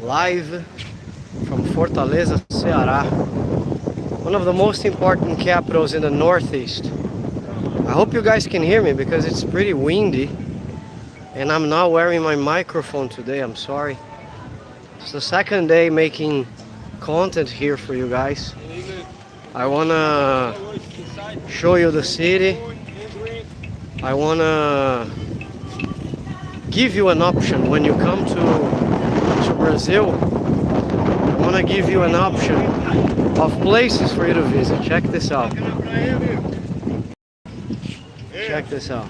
live from Fortaleza, Ceará, one of the most important capitals in the Northeast. I hope you guys can hear me because it's pretty windy and I'm not wearing my microphone today, I'm sorry. It's the second day making content here for you guys. I wanna show you the city. I wanna give you an option when you come to Brazil. I wanna give you an option of places for you to visit. Check this out. Check this out.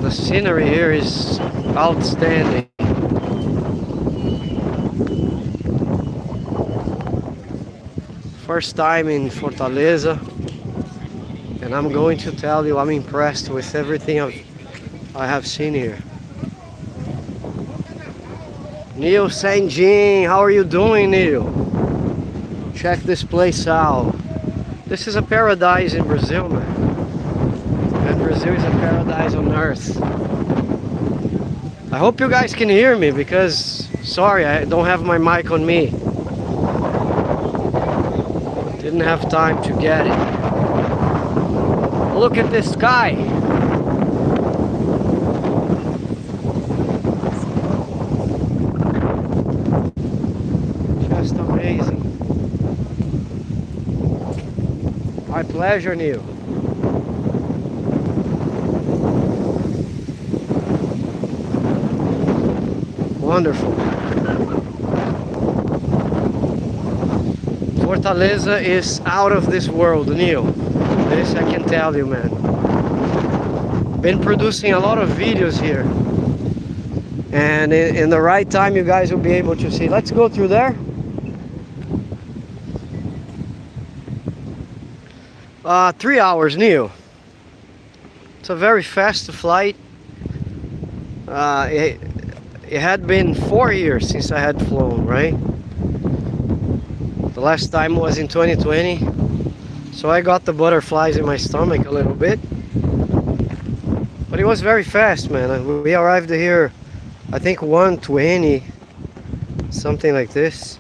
The scenery here is outstanding. First time in Fortaleza, and I'm going to tell you I'm impressed with everything I have seen here. Neil St. Jean, how are you doing, Neil? Check this place out. This is a paradise in Brazil, man. And Brazil is a paradise on earth. I hope you guys can hear me because, sorry, I don't have my mic on me. Didn't have time to get it. Look at this sky. Just amazing. My pleasure, Neil. Wonderful. Fortaleza is out of this world, Neil. This I can tell you, man. Been producing a lot of videos here. And in the right time you guys will be able to see. Let's go through there. 3 hours, Neil. It's a very fast flight. It had been 4 years since I had flown, right? The last time was in 2020. So I got the butterflies in my stomach a little bit. But it was very fast, man. We arrived here, I think 1:20, something like this.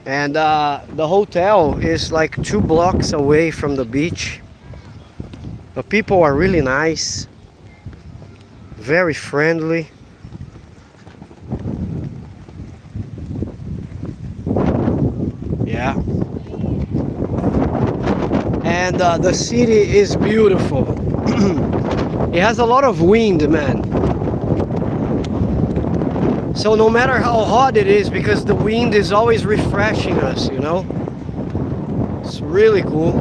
And the hotel is like 2 blocks away from the beach. The people are really nice, very friendly. Yeah. And the city is beautiful. It has a lot of wind, man. So no matter how hot it is, because the wind is always refreshing us, you know. It's really cool.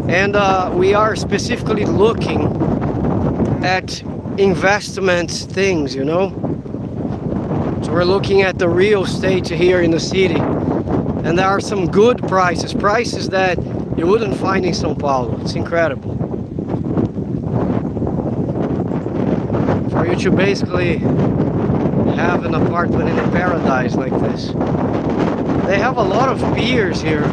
And we are specifically looking at investment things, you know. So we're looking at the real estate here in the city. And there are some good prices that you wouldn't find in São Paulo. It's incredible. For you to basically have an apartment in a paradise like this. They have a lot of piers here.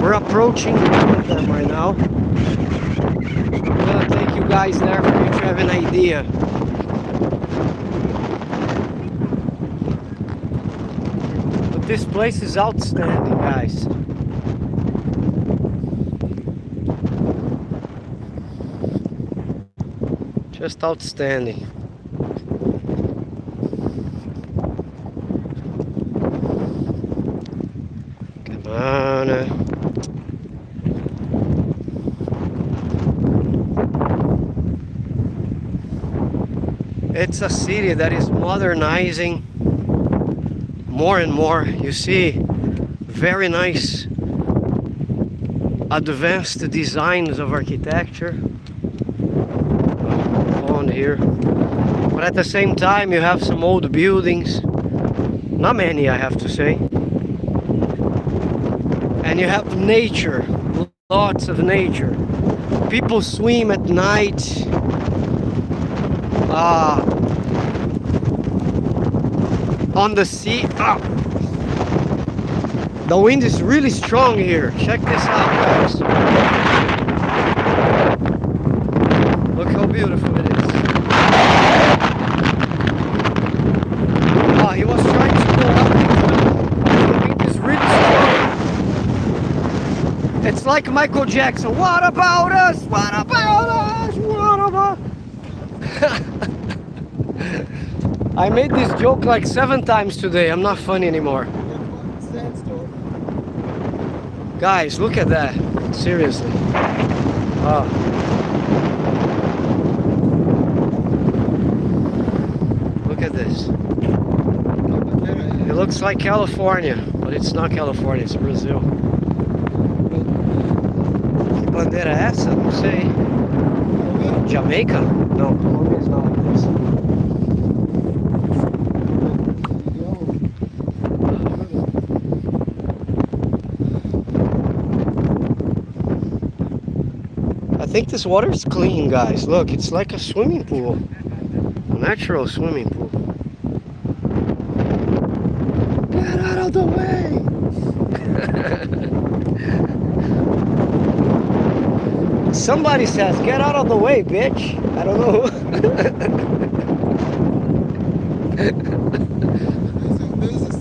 We're approaching one of them right now. I'm gonna take you guys there for you to have an idea. But this place is outstanding, guys. Just outstanding. Come on. It's a city that is modernizing more and more. You see very nice advanced designs of architecture on here, but at the same time you have some old buildings, not many I have to say, and you have nature, lots of nature. People swim at night. On the sea. The wind is really strong here. Check this out, guys. beautiful it is. Oh, he was trying to go up into it. The wind is really strong. It's like Michael Jackson. What about us? What about us? What about... I made this joke like 7 times today. I'm not funny anymore. Guys, look at that. Seriously. Oh. Look at this. It looks like California, but it's not California, it's Brazil. Que bandeira é essa? Não sei. Jamaica? No, Colombia is not like this. I think this water is clean, guys. Look, it's like a swimming pool. A natural swimming pool. Get out of the way! Somebody says, get out of the way, bitch. I don't know. There's this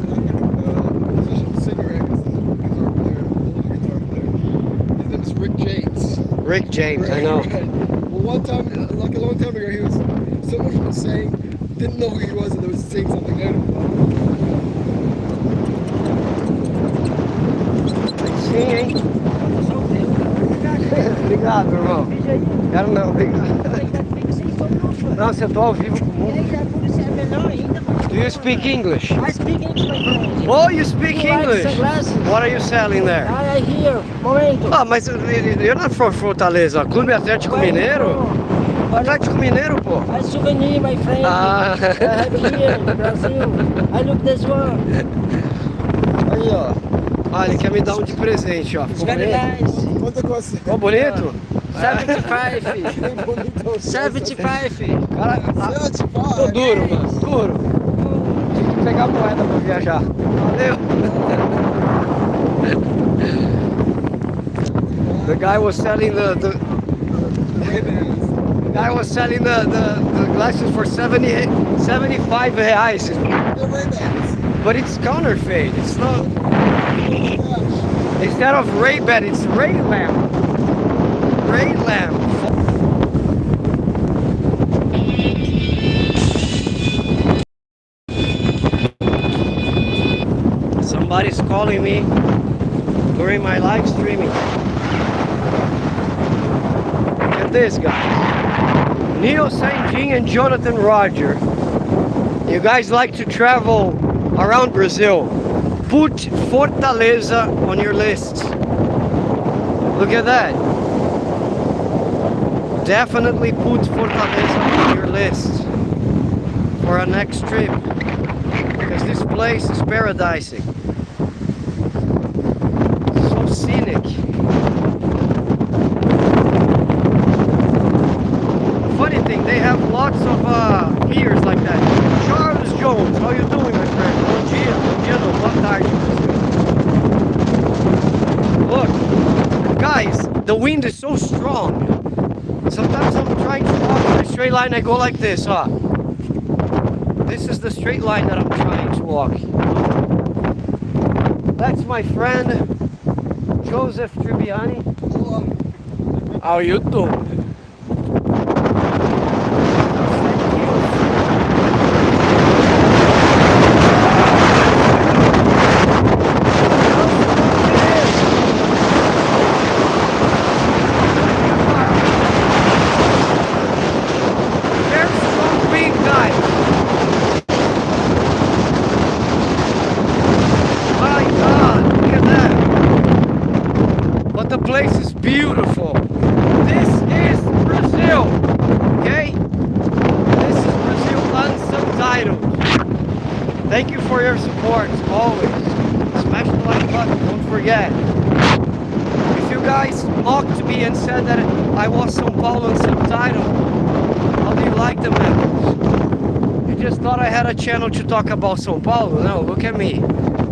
musician singer, because our player, older guitar player. His name is Rick James. Rick James, I know. Right. Well, one time, like a long time ago, someone was saying, didn't know who he was, and they was saying something out of him. Sim, hein? Obrigado, irmão. Quero não, obrigado. Não, você tá ao vivo com o mundo. Do you speak English? I speak English, my friend. Oh, you speak You like English? sunglasses? What are you selling there? I hear, momento. Ah, mas you're not from Fortaleza. Clube Atlético Mineiro? Atlético Mineiro, pô. I souvenir, my friend. Ah. I have here in Brazil. I look this one. Aí, ó. Ah, ele quer me dar um de presente, ó. It's Ficou very bonito? nice. Quanta coisa. Ficou bonito? 75. 75. Cara, tô duro, mano. Duro. Tive que pegar a moeda pra viajar. Valeu. The guy was selling the guy was selling the glasses for 75 reais. But it's counterfeit. It's not. Instead of Ray-Ban, it's Ray-Lam. Ray-Lam. Somebody's calling me during my live streaming. Look at this, guys. Neil Sanjin and Jonathan Roger. You guys like to travel around Brazil. Put Fortaleza on your list. Look at that. Definitely put Fortaleza on your list for our next trip. Because this place is paradising. So scenic. Funny thing, they have lots of piers like that. Charles Jones, how you doing, my friend? Bom dia, não, boa tarde. Look, guys, the wind is so strong. Sometimes I'm trying to walk in a straight line, I go like this, huh? This is the straight line that I'm trying to walk. That's my friend, Joseph Tribbiani. How you doing? The place is beautiful. This is Brazil, okay? This is Brazil unsubtitled. Thank you for your support, always. Smash the like button, don't forget. If you guys mocked me and said that I was São Paulo unsubtitled, how do you like the memos? You just thought I had a channel to talk about São Paulo? No, look at me.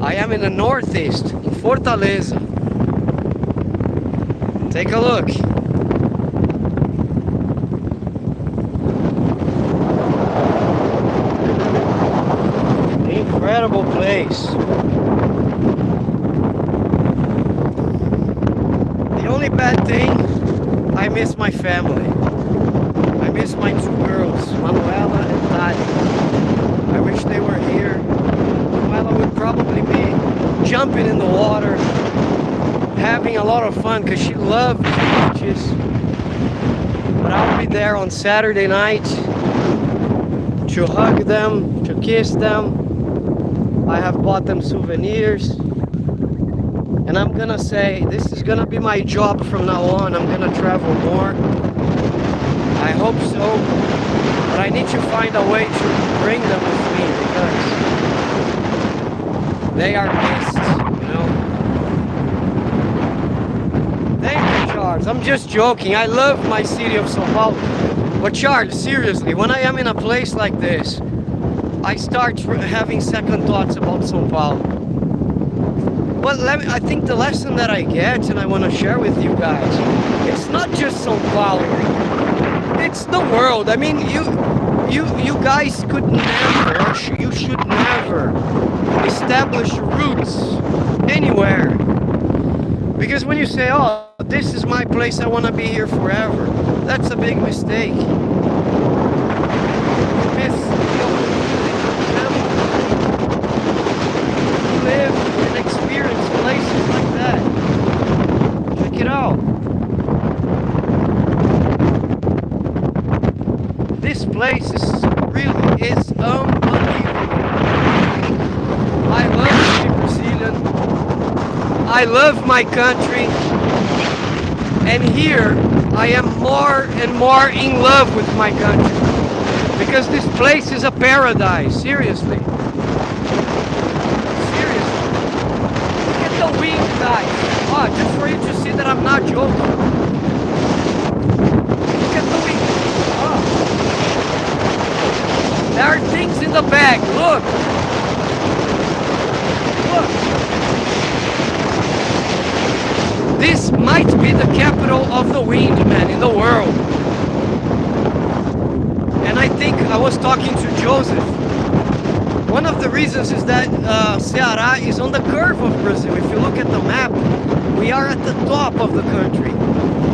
I am in the Northeast, in Fortaleza. Take a look. place. The only bad thing, I miss my family. I miss my two girls, Manuela and Tati. I wish they were here. Manuela would probably be jumping in the water, having a lot of fun because she loves beaches. But I'll be there on Saturday night to hug them, to kiss them. I have bought them souvenirs. And I'm gonna say, this is gonna be my job from now on. I'm gonna travel more. I hope so. But I need to find a way to bring them with me because they are missed, you know. Thank you, Charles. I'm just joking. I love my city of São Paulo. But Charles, seriously, when I am in a place like this, I start having second thoughts about São Paulo. Well, I think the lesson that I get and I want to share with you guys, it's not just São Paulo. It's the world. I mean, you guys could never, or you should never establish roots anywhere. Because when you say, oh, this is my place, I want to be here forever, that's a big mistake. You miss the opportunity, for example, to live and experience places like that. Check it out. This place really is unbelievable. I love to be Brazilian. I love my country. And here I am more and more in love with my country. Because this place is a paradise, seriously. Seriously. Look at the wind, guys. Oh, just for you to see that I'm not joking. Look at the wind. Oh. There are things in the bag. Look. Look. This might be the capital of the wind, man, in the world. And I think I was talking to Joseph. One of the reasons is that Ceará is on the curve of Brazil. If you look at the map, we are at the top of the country.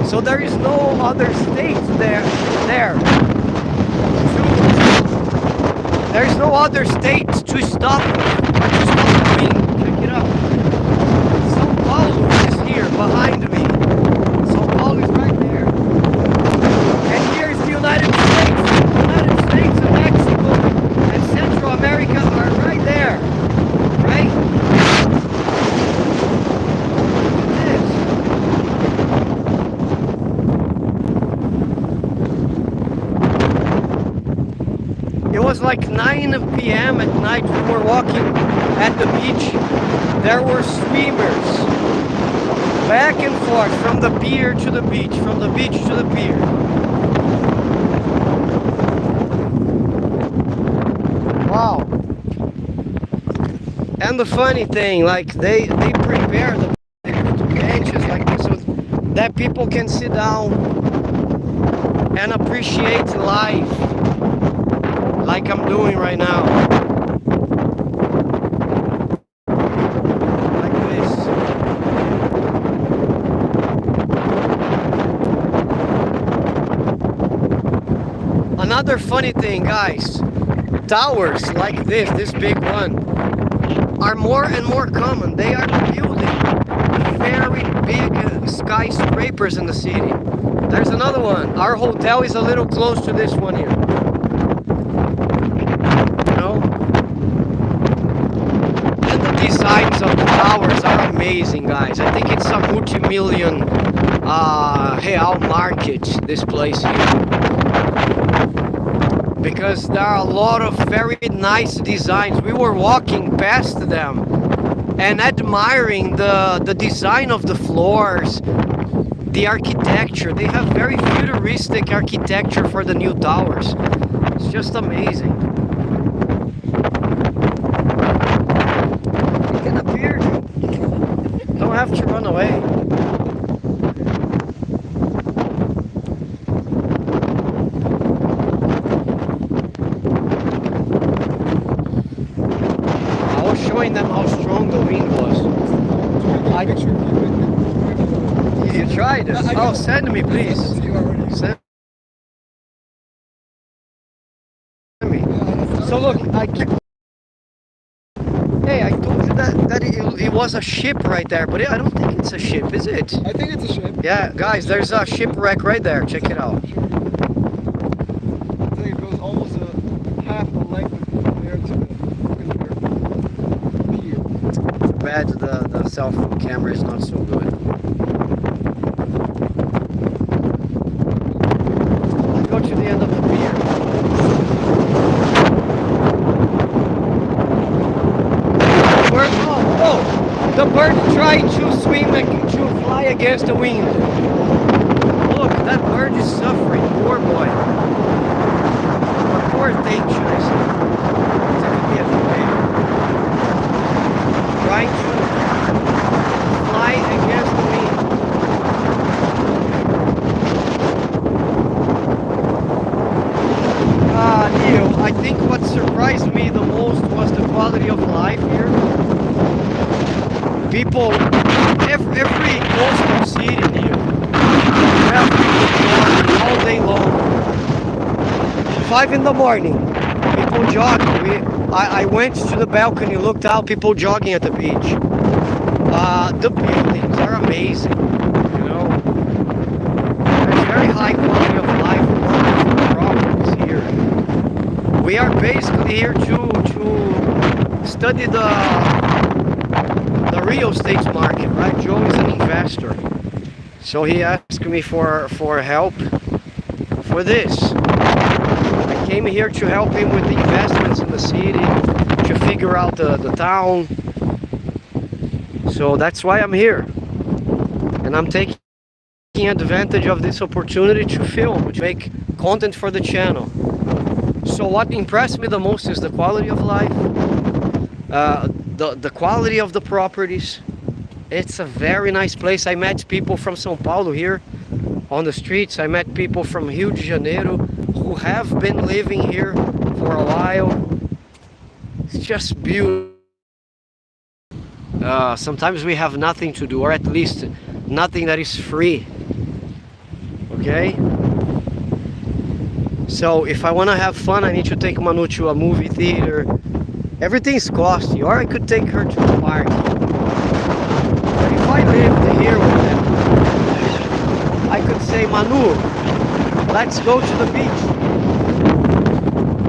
So there is no other state there. There is no other state to stop the wind. Check it out. São Paulo is here behind me. São Paulo is right there. And here is the United States. The United States and Mexico and Central America are right there. Right? It was like 9 p.m. at night. We were walking at the beach. There were swimmers back and forth from the pier to the beach, from the beach to the pier. Wow. And the funny thing, like they prepare they put benches like this so that people can sit down and appreciate life. Like I'm doing right now. Like this. Another funny thing, guys. Towers like this big one, are more and more common. They are building very big skyscrapers in the city. There's another one. Our hotel is a little close to this one here. Designs of the towers are amazing, guys. I think it's a multi-million real market, this place here. Because there are a lot of very nice designs. We were walking past them and admiring the design of the floors, the architecture. They have very futuristic architecture for the new towers. It's just amazing. Don't have to run away. I was showing hide? Oh, send me, please. To you already. Send me. Yeah, that's So look, already- I keep. Hey, I told you that it was a ship right there, but I don't think it's a ship, is it? I think it's a ship. Yeah, guys, there's a shipwreck right there. Check it out. Sure. I think it goes almost half the length from there to the pier. Bad, the cell phone camera is not so good. Let's go to the end of the pier. Bird, oh, the bird tried to swim, to fly against the wind. Look, that bird is suffering. Poor boy. Or poor thing, should I say? It's a bit afraid. Trying to fly against the wind. Neil, I think what surprised me the most was the quality of life here. People, every coastal city, Neil, you have people jogging all day long. 5 in the morning, people jogging. I went to the balcony, looked out, people jogging at the beach. The buildings are amazing, you know. There's very high quality of life, wonderful properties here. We are basically here to study the real estate market, right? Joe is an investor, so he asked me for help for this. I came here to help him with the investments in the city, to figure out the town. So that's why I'm here, and I'm taking advantage of this opportunity to film, to make content for the channel. So what impressed me the most is the quality of life, the quality of the properties. It's a very nice place. I met people from São Paulo here on the streets. I met people from Rio de Janeiro who have been living here for a while. It's just beautiful. Sometimes we have nothing to do, or at least nothing that is free. Okay? So if I want to have fun, I need to take Manu to a movie theater. Everything's costly, or I could take her to the park. But if I lived here with them, I could say, Manu, let's go to the beach.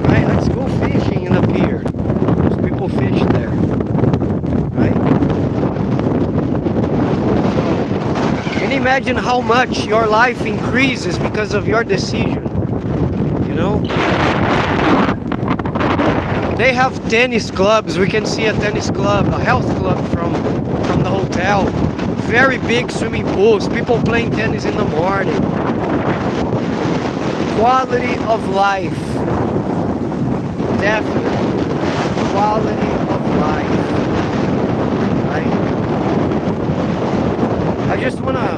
Right? Let's go fishing in the pier. There's people fish there. Right? So, can you imagine how much your life increases because of your decision? You know? They have tennis clubs. We can see a tennis club, a health club from the hotel. Very big swimming pools. People playing tennis in the morning. Quality of life. Definitely. Quality of life. Right? I just wanna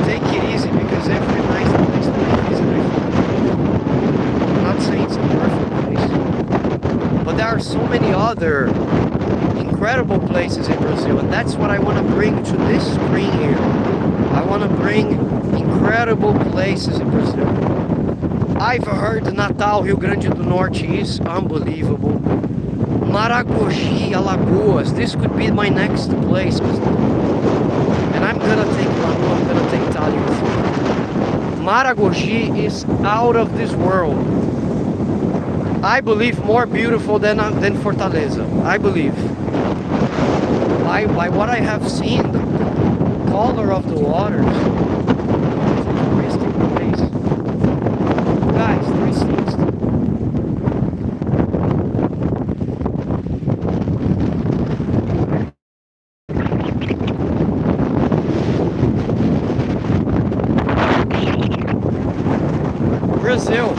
take it easy because every nice place to live is beautiful. I'm not saying it's a perfect place, but there are so many other incredible places in Brazil, and that's what I want to bring to this screen here. I want to bring incredible places in Brazil. I've heard Natal, Rio Grande do Norte is unbelievable. Maragogi, Alagoas, this could be my next place. And I'm gonna take Manu, I'm gonna take Tali with me. Maragogi is out of this world. I believe more beautiful than Fortaleza. I believe. By what I have seen, the color of the waters. It's a touristic place. Guys, 360. Brazil.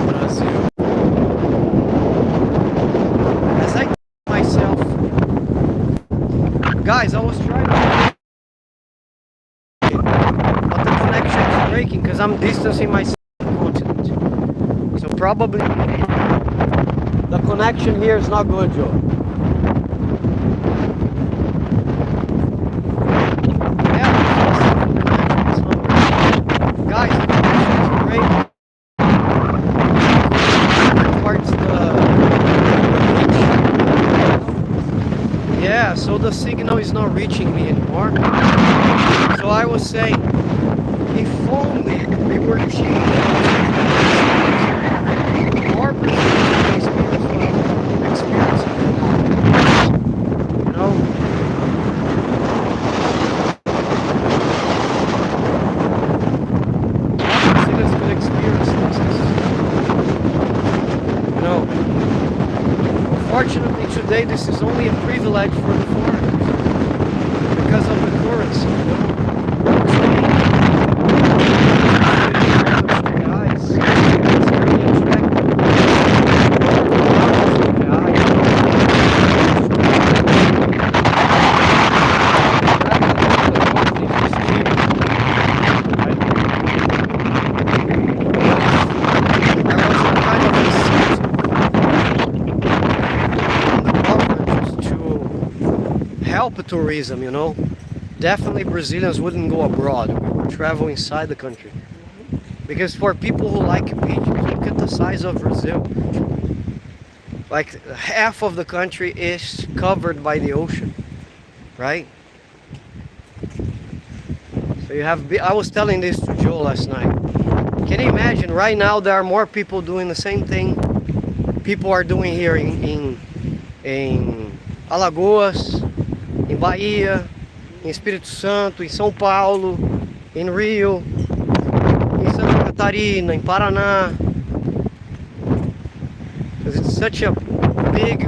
Brazil. As I myself, guys, I was trying to, but the connection is breaking because I'm distancing myself from the continent. So probably the connection here is not good, Joe. Yeah, so the signal is not reaching me anymore. So I was saying, if only we were cheap, more Brazilians experience you know, Brazilians could experience this. You know, unfortunately today this is only a privilege for the foreigners because of the currency. You know? Help tourism, you know. Definitely Brazilians wouldn't go abroad. We would travel inside the country. Because for people who like beaches, look at the size of Brazil. Like half of the country is covered by the ocean, right? So you have, I was telling this to Joe last night. Can you imagine right now there are more people doing the same thing people are doing here in Alagoas, em Bahia, em Espírito Santo, em São Paulo, em Rio, em Santa Catarina, em Paraná. Because it's such a big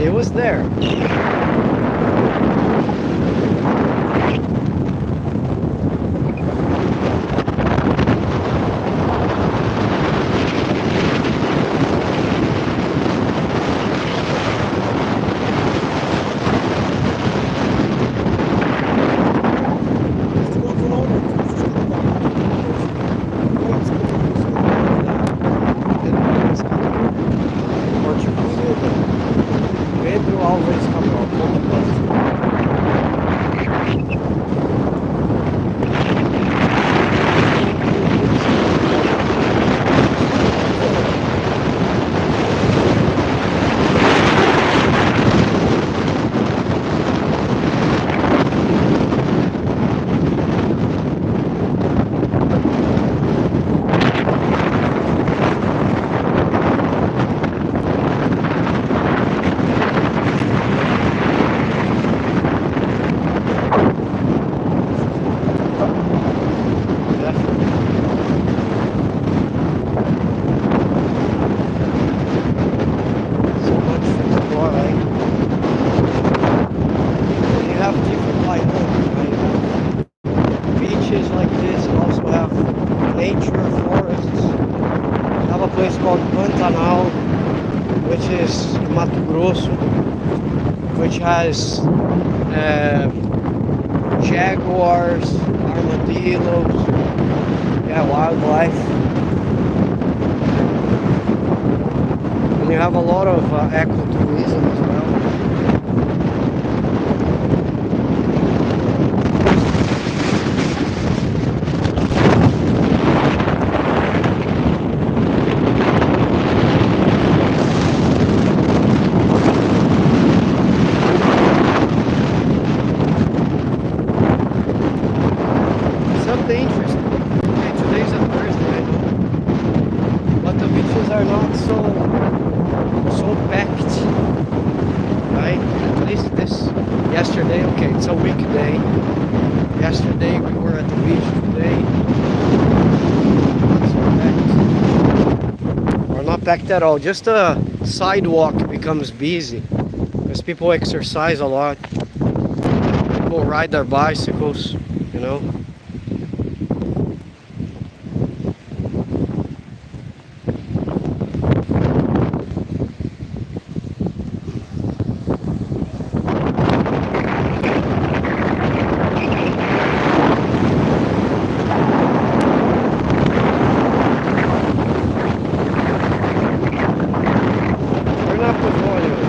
it was there. Pedro Alves Cabral. which is Mato Grosso, which has jaguars, armadillos, yeah, wildlife. And you have a lot of ecotourism as well. Something interesting. Okay, today's a Thursday, I know, but the beaches are not so packed, right? At least this yesterday. Okay, it's a weekday. Yesterday we were at the beach. Today, not so packed, or not packed at all. Just the sidewalk becomes busy because people exercise a lot. People ride their bicycles, you know. Turn up the volume.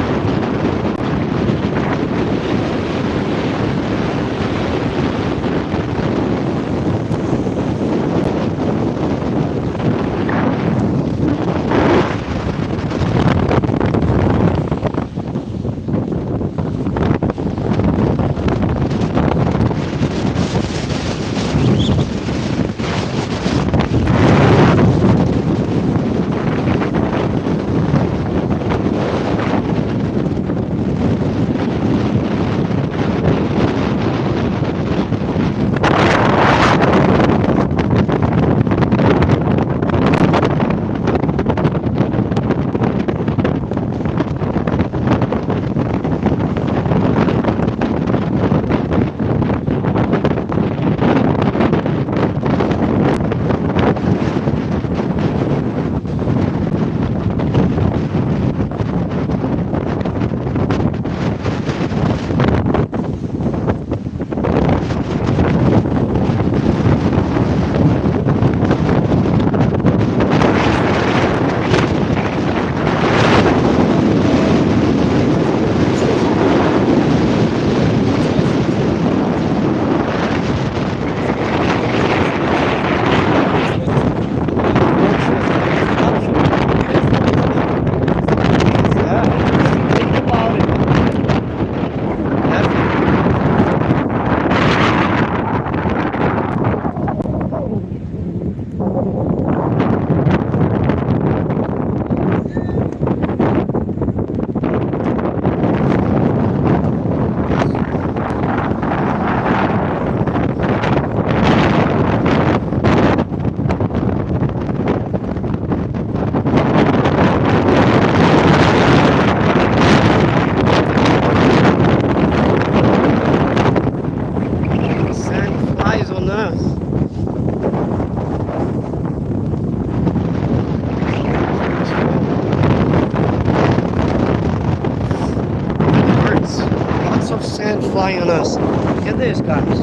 Flying on us. Get this, guys.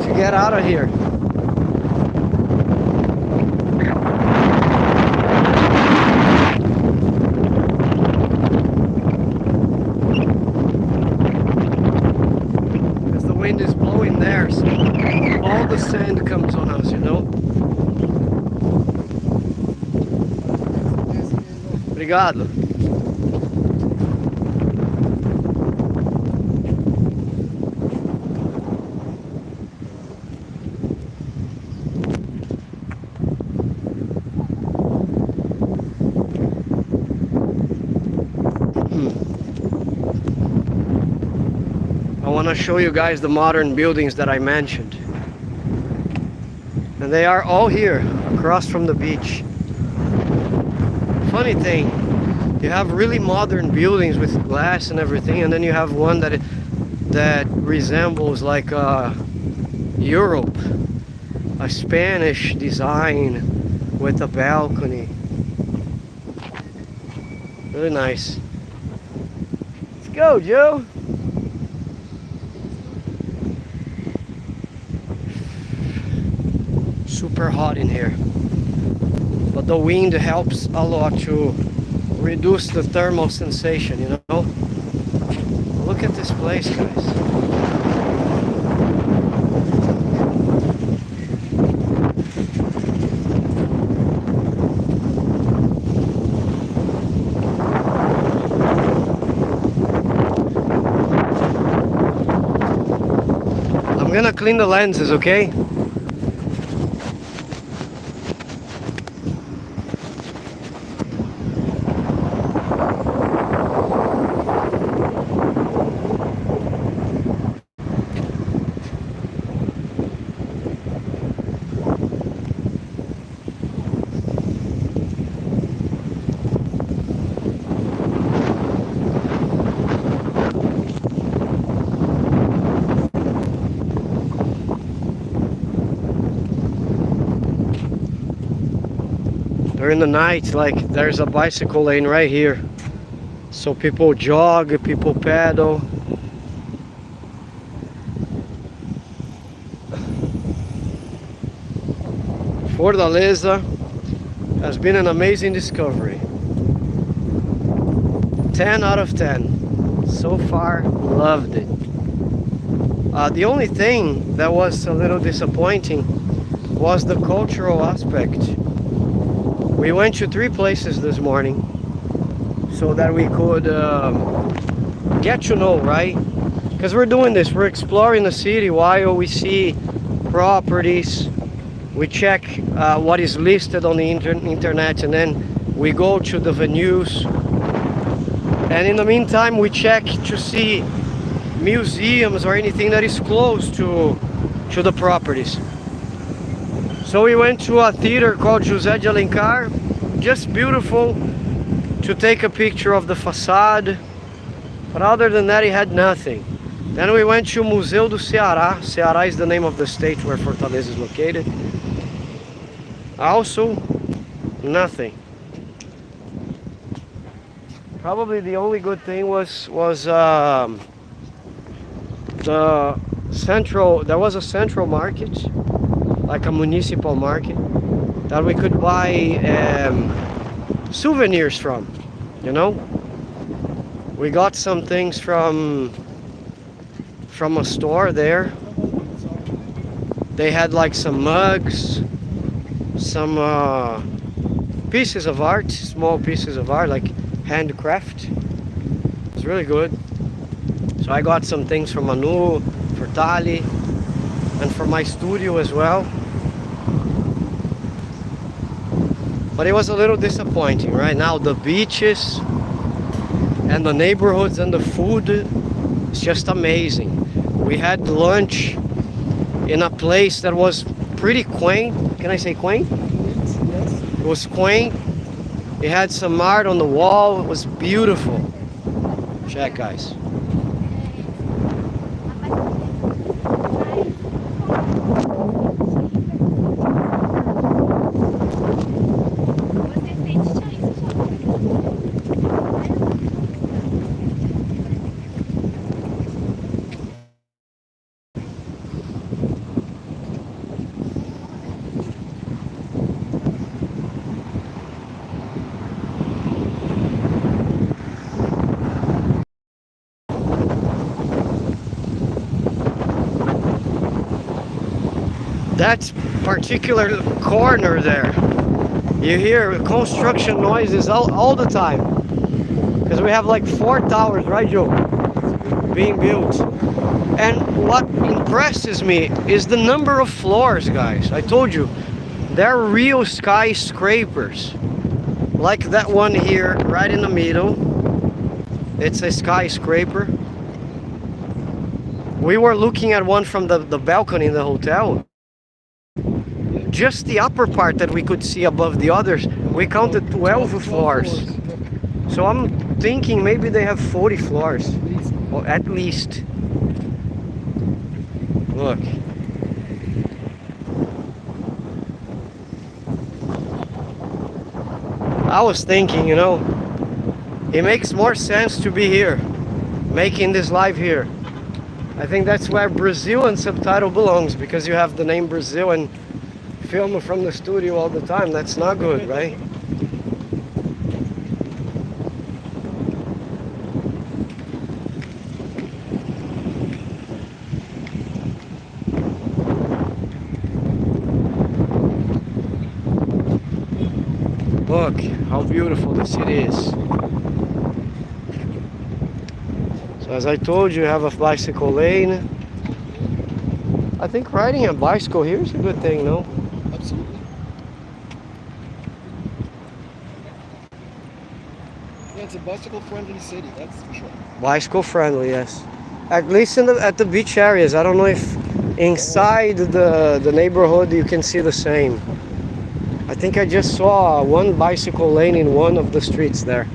To get out of here. Because the wind is blowing there, so all the sand comes on us, you know? Obrigado. I want to show you guys the modern buildings that I mentioned. And they are all here, across from the beach. Funny thing, you have really modern buildings with glass and everything, and then you have one that resembles like Europe, a Spanish design with a balcony. Really nice. Let's go, Joe. Super hot in here. But the wind helps a lot to reduce the thermal sensation, you know? Look at this place, guys. I'm gonna clean the lenses, okay? During the night, like, there's a bicycle lane right here. So people jog, people pedal. Fortaleza has been an amazing discovery. 10 out of 10. So far, loved it. The only thing that was a little disappointing was the cultural aspect. We went to 3 places this morning so that we could get to know, right? Because we're doing this, we're exploring the city while we see properties, we check what is listed on the internet, and then we go to the venues. And in the meantime, we check to see museums or anything that is close to the properties. So we went to a theater called José de Alencar, just beautiful to take a picture of the facade, but other than that it had nothing. Then we went to Museu do Ceará. Ceará is the name of the state where Fortaleza is located. Also, nothing. Probably the only good thing was the central. There was a central market, like a municipal market, that we could buy souvenirs from, you know. We got some things from a store there. They had like some mugs, some pieces of art, small pieces of art, like handcraft. It was really good. So I got some things from Manu, for Tali, and for my studio as well. But it was a little disappointing. Right now the beaches and the neighborhoods and the food is just amazing. We had lunch in a place that was pretty quaint. Can I say quaint? Yes. It was quaint. It had some art on the wall. It was beautiful. Check, guys. That particular corner there, you hear construction noises all the time, because we have like 4 towers, right, Joe, being built. And what impresses me is the number of floors, guys. I told you, they're real skyscrapers, like that one here right in the middle. It's a skyscraper. We were looking at one from the balcony in the hotel. Just the upper part that we could see above the others, we counted 12 floors. So I'm thinking maybe they have 40 floors, or at least. Look. I was thinking, you know, it makes more sense to be here, making this live here. I think that's where Brazil and Subtitle belongs, because you have the name Brazil and film from the studio all the time. That's not good, right? Look how beautiful the city is. So as I told you, you have a bicycle lane. I think riding a bicycle here is a good thing, no? Absolutely. Yeah, it's a bicycle-friendly city, that's for sure. Bicycle friendly, yes. At least at the beach areas. I don't know if inside the neighborhood you can see the same. I think I just saw one bicycle lane in one of the streets there.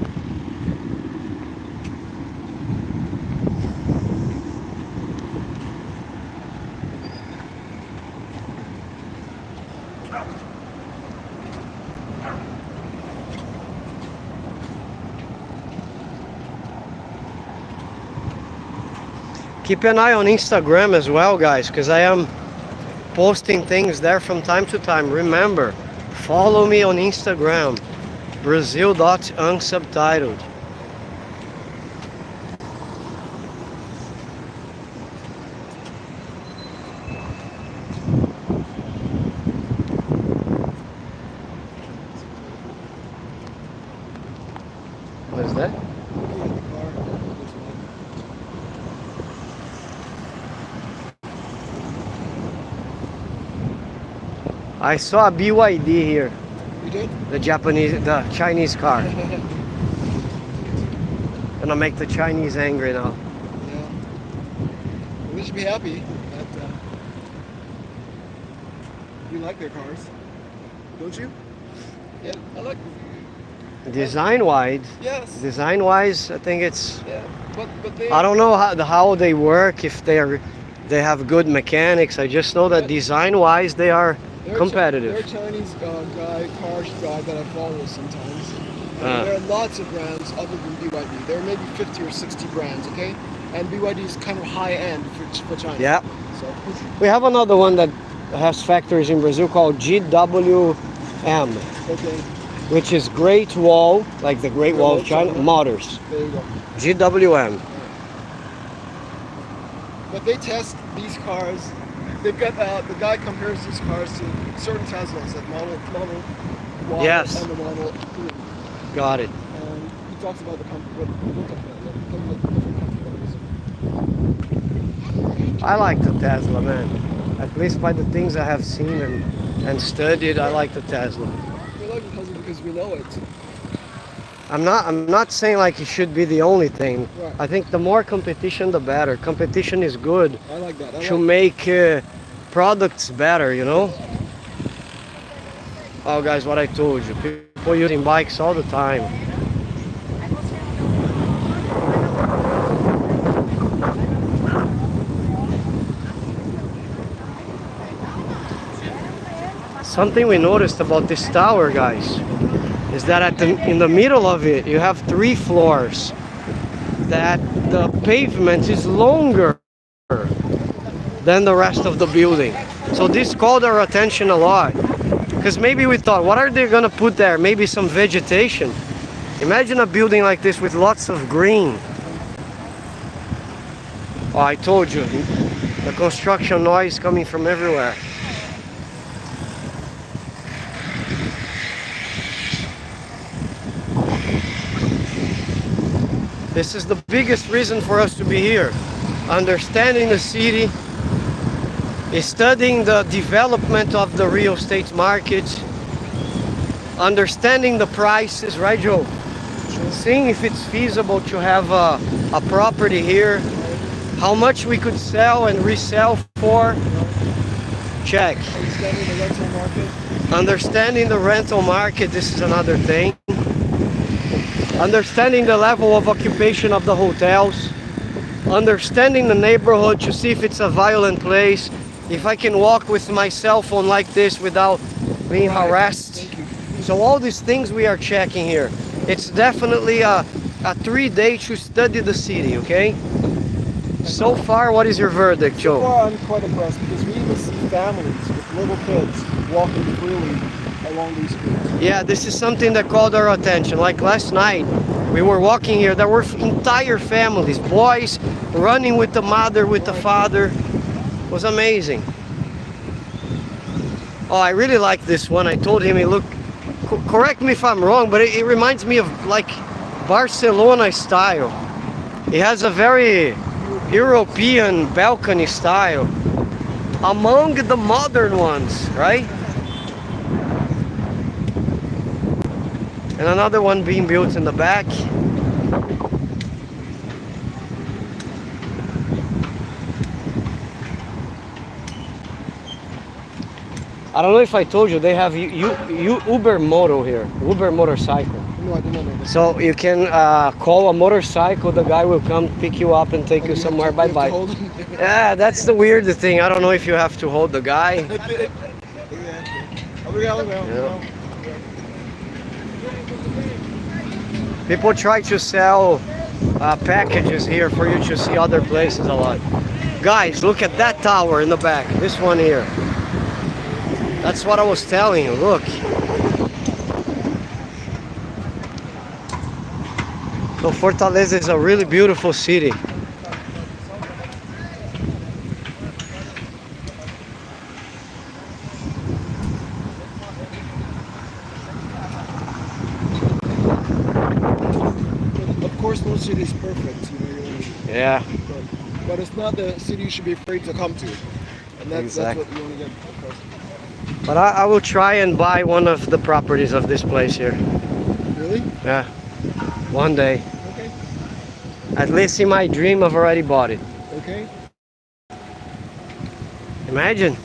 Keep an eye on Instagram as well, guys, because I am posting things there from time to time. Remember, follow me on Instagram, Brazil.unsubtitled. What is that? Looking at the car, there's one. I saw a BYD here, You did? the Chinese car. Gonna make the Chinese angry now. Yeah. Well, they should be happy that you like their cars. Don't you? Yeah, I like them. Design-wise, Yes. I think it's. Yeah. But they I don't know how they work. If they have good mechanics. I just know that design-wise they are they're competitive. They're a Chinese cars guy that I follow sometimes. There are lots of brands other than BYD. There are maybe 50 or 60 brands, okay? And BYD is kind of high end for China. Yeah. So We have another one that has factories in Brazil called GWM, okay, which is Great Wall, like the Great Wall of China, Motors. there you go. GWM. But they test these cars. They've got the guy compares these cars to certain Teslas, like Model Y Yes. and the Model 3. Got it. And he talks about the company. We'll talk about that. We'll talk about the different companies. I like the Tesla, man. At least by the things I have seen and studied, I like the Tesla. We like the Tesla because we know it. I'm not saying like it should be the only thing. Right. I think the more competition, the better. Competition is good I like that. to make products better, you know? Oh, guys, what I told you. People using bikes all the time. Something we noticed about this tower, guys, is that in the middle of it, you have 3 floors. That the pavement is longer than the rest of the building. So this called our attention a lot. Because maybe we thought, what are they gonna put there? Maybe some vegetation. Imagine a building like this with lots of green. Oh, I told you, the construction noise coming from everywhere. This is the biggest reason for us to be here. Understanding the city, studying the development of the real estate market, understanding the prices, right, Joe? Seeing if it's feasible to have a property here, how much we could sell and resell for. Check. Understanding the rental market. Understanding the rental market, this is another thing. Understanding the level of occupation of the hotels. Understanding the neighborhood to see if it's a violent place. If I can walk with my cell phone like this without being harassed. Thank you. So all these things we are checking here. It's definitely a a 3-day to study the city, okay? So far, what is your verdict, So Joe? far, I'm quite impressed because we even see families with little kids walking freely along these streets. Yeah, this is something that called our attention. Like last night, we were walking here, there were entire families, boys running with the mother, with the father. It was amazing. Oh, I really like this one. I told him, look, correct me if I'm wrong, but it reminds me of like Barcelona style. It has a very European balcony style among the modern ones, right? And another one being built in the back. I don't know if I told you, they have Uber Moto here, Uber motorcycle. No, I did not know this. So you can call a motorcycle, the guy will come pick you up and take you somewhere by bike. Yeah, that's the weird thing. I don't know if you have to hold the guy. Yeah. People try to sell packages here for you to see other places a lot. Guys, look at that tower in the back, this one here. That's what I was telling you, look. So Fortaleza is a really beautiful city. Of course, no city is perfect, Yeah. But it's not the city you should be afraid to come to. And that's Exactly. what you want to get across. But I will try and buy one of the properties of this place here. Really? Yeah. One day. Okay. At least in my dream, I've already bought it. Okay. Imagine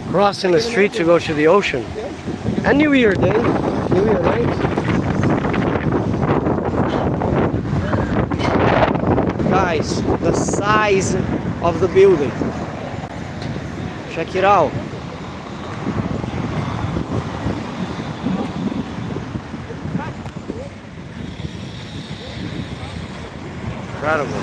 crossing the street to go to the ocean. Yeah. And New Year Day. New Year night. Guys, the size of the building. Check it out. Incredible.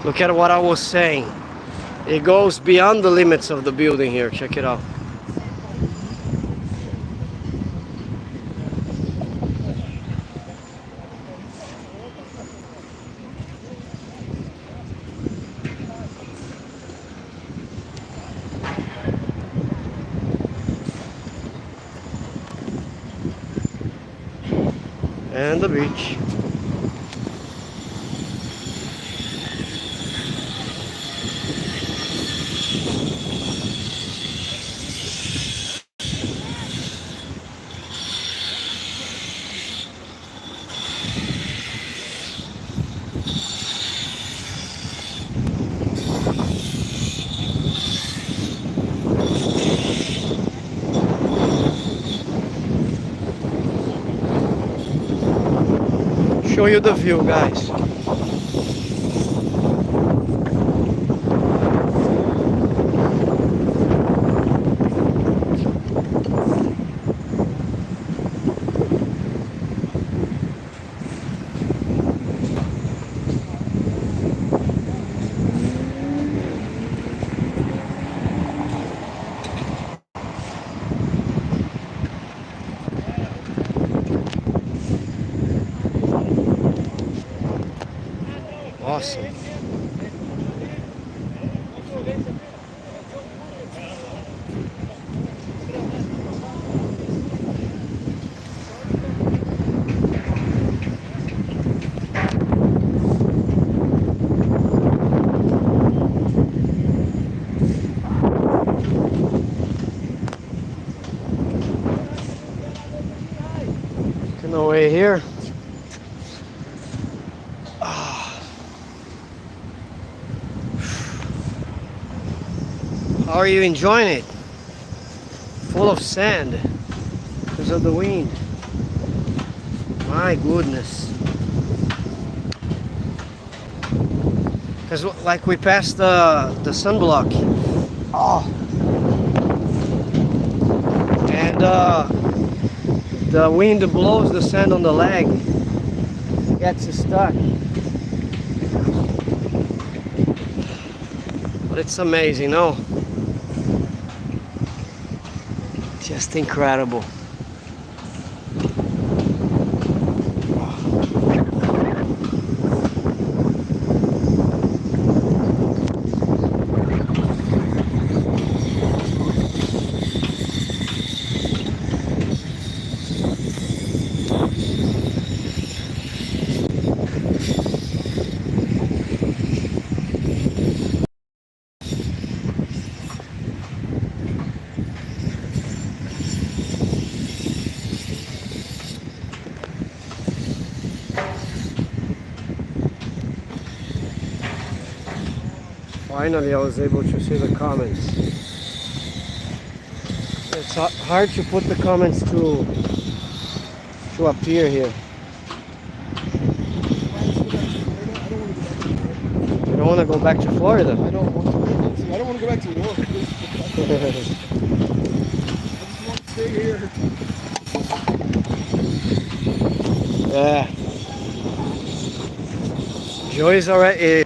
Look at what I was saying. It goes beyond the limits of the building here. Check it out. And the beach. Show you the view, guys. Awesome. Looking away here. How are you enjoying it? Full of sand because of the wind. My goodness. Because like we passed the sunblock. Oh. And the wind blows the sand on the leg. Gets stuck. But it's amazing, no? Just incredible. Finally, I was able to see the comments. It's hard to put the comments to appear here. You don't want to go back to Florida? I don't want to. I don't want to go back to New York. I just want to stay here. Yeah. Joey's already.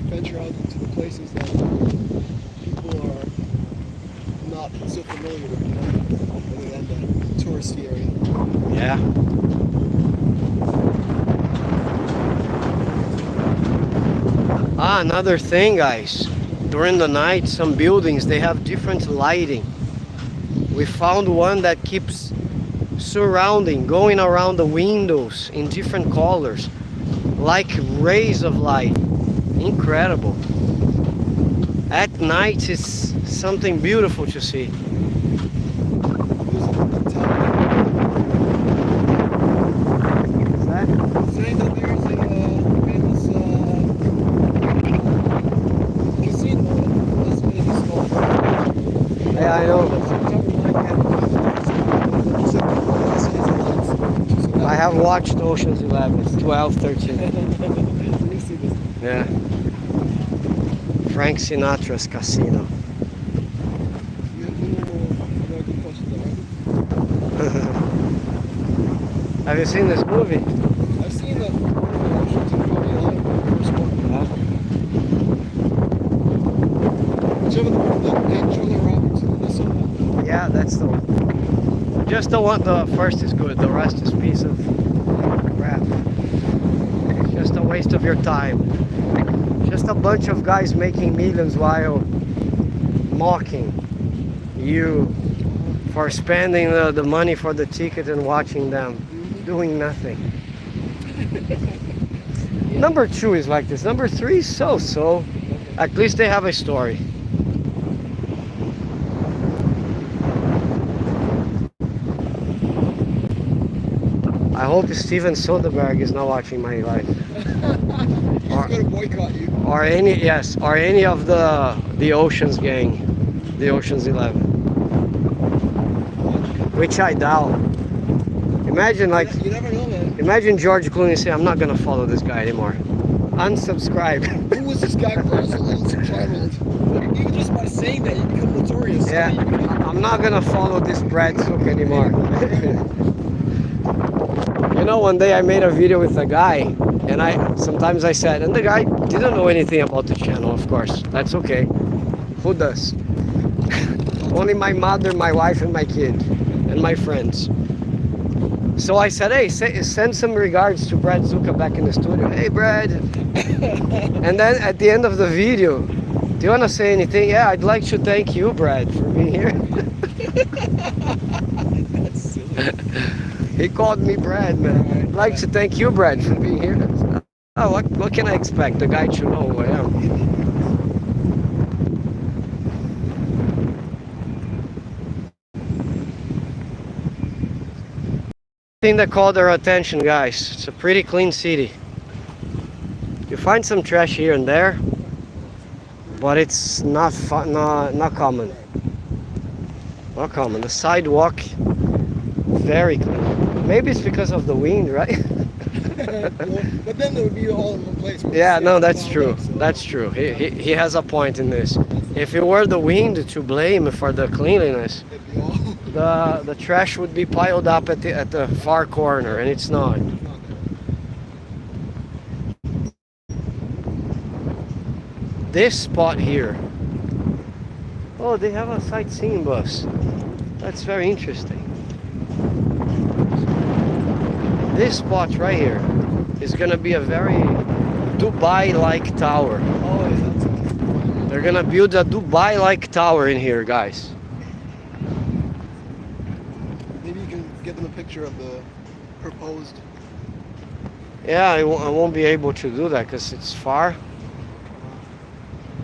Venture out into the places that people are not so familiar with, other than the touristy area. Yeah. Another thing, guys. During the night, some buildings, they have different lighting. We found one that keeps surrounding, going around the windows in different colors, like rays of light. Incredible. At night, it's something beautiful to see. Saying that there's a famous casino in Las Vegas called. Yeah, I know. I have watched Ocean's 11, 12, 13. Yeah. Frank Sinatra's casino. Have you seen this movie? I've seen the Ocean's and probably a lot of the first one. Whichever the one that Julia Roberts in this one. Yeah, that's the one. Just the one, the first is good, the rest is piece of crap. It's just a waste of your time. Just a bunch of guys making millions while mocking you for spending the money for the ticket and watching them doing nothing. Number 2 is like this. Number 3 is so. At least they have a story. I hope Steven Soderbergh is not watching my life. He's going to boycott you. Or any of the Ocean's gang, the Ocean's 11, which I doubt. Imagine like, You never know, man. imagine George Clooney say, "I'm not gonna follow this guy anymore. Unsubscribe." Who was this guy first? Even just by saying that, you become notorious. Yeah, I'm not gonna follow this Brad Zook anymore. You know, one day I made a video with a guy, and sometimes I said, and the guy didn't know anything about the channel, of course. That's okay. Who does? Only my mother, my wife, and my kid, and my friends. So I said, hey, send some regards to Brad Zuka back in the studio. Hey, Brad. And then at the end of the video, do you want to say anything? Yeah, I'd like to thank you, Brad, for being here. That's silly. He called me Brad, man. I'd like to thank you, Brad, for being here. Oh, what can I expect? The guy should know who I am. thing that caught our attention, guys. It's a pretty clean city. You find some trash here and there, but it's not common. Not common. The sidewalk, very clean. Maybe it's because of the wind, right? But then there would be all in one place. Yeah, no, that's true. That's true. He has a point in this. If it were the wind to blame for the cleanliness, the trash would be piled up at the far corner, and it's not. This spot here. Oh, they have a sightseeing bus. That's very interesting. This spot right here is gonna be a very Dubai-like tower. Oh, yeah. They're gonna build a Dubai-like tower in here, guys. Maybe you can get them a picture of the proposed. Yeah, I won't be able to do that because it's far.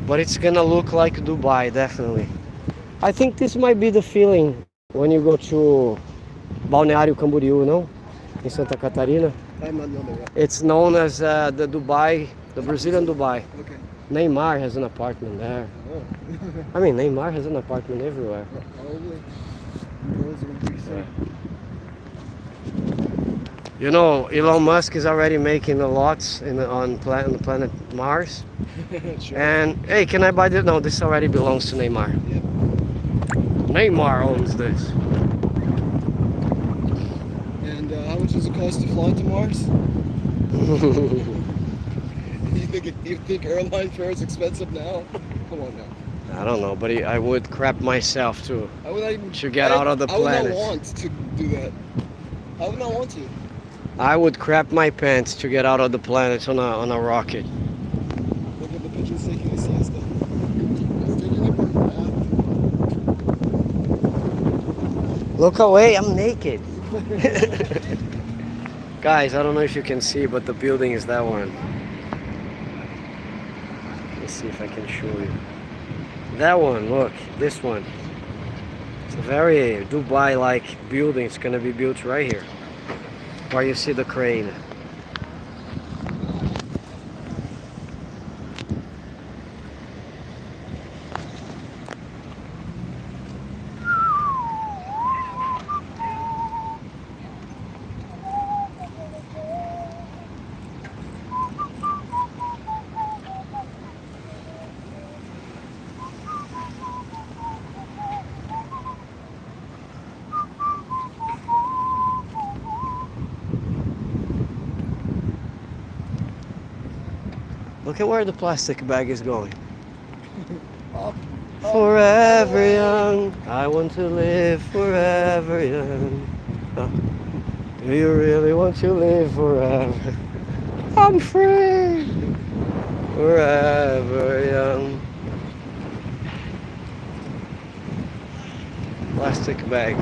But it's gonna look like Dubai, definitely. I think this might be the feeling when you go to Balneário Camboriú, no? In Santa Catarina. I'm not knowing that. It's known as the Dubai, the Brazilian Dubai. Okay. Neymar has an apartment there. Oh. I mean, Neymar has an apartment everywhere. Probably. Those would be so. You know, Elon Musk is already making the lots on the planet Mars. Sure. And hey, can I buy this? No, this already belongs to Neymar. Yeah. Neymar owns this. And how much does it cost to fly to Mars? You think airline fare is expensive now? Come on now. I don't know, but I would crap myself too. I would not even. To get out of the I would planet. not want to do that. I would not want to. I would crap my pants to get out of the planet on a rocket. Look at the pigeons taking a siesta. It's taking a bath. Look away, I'm naked. Guys, I don't know if you can see, but the building is that one. Let's see if I can show you. That one, look, this one. It's a very Dubai-like building. It's gonna be built right here, where you see the crane. Look at where the plastic bag is going. Up. Forever young, I want to live forever young. Do you really want to live forever? I'm free, forever young. Plastic bag.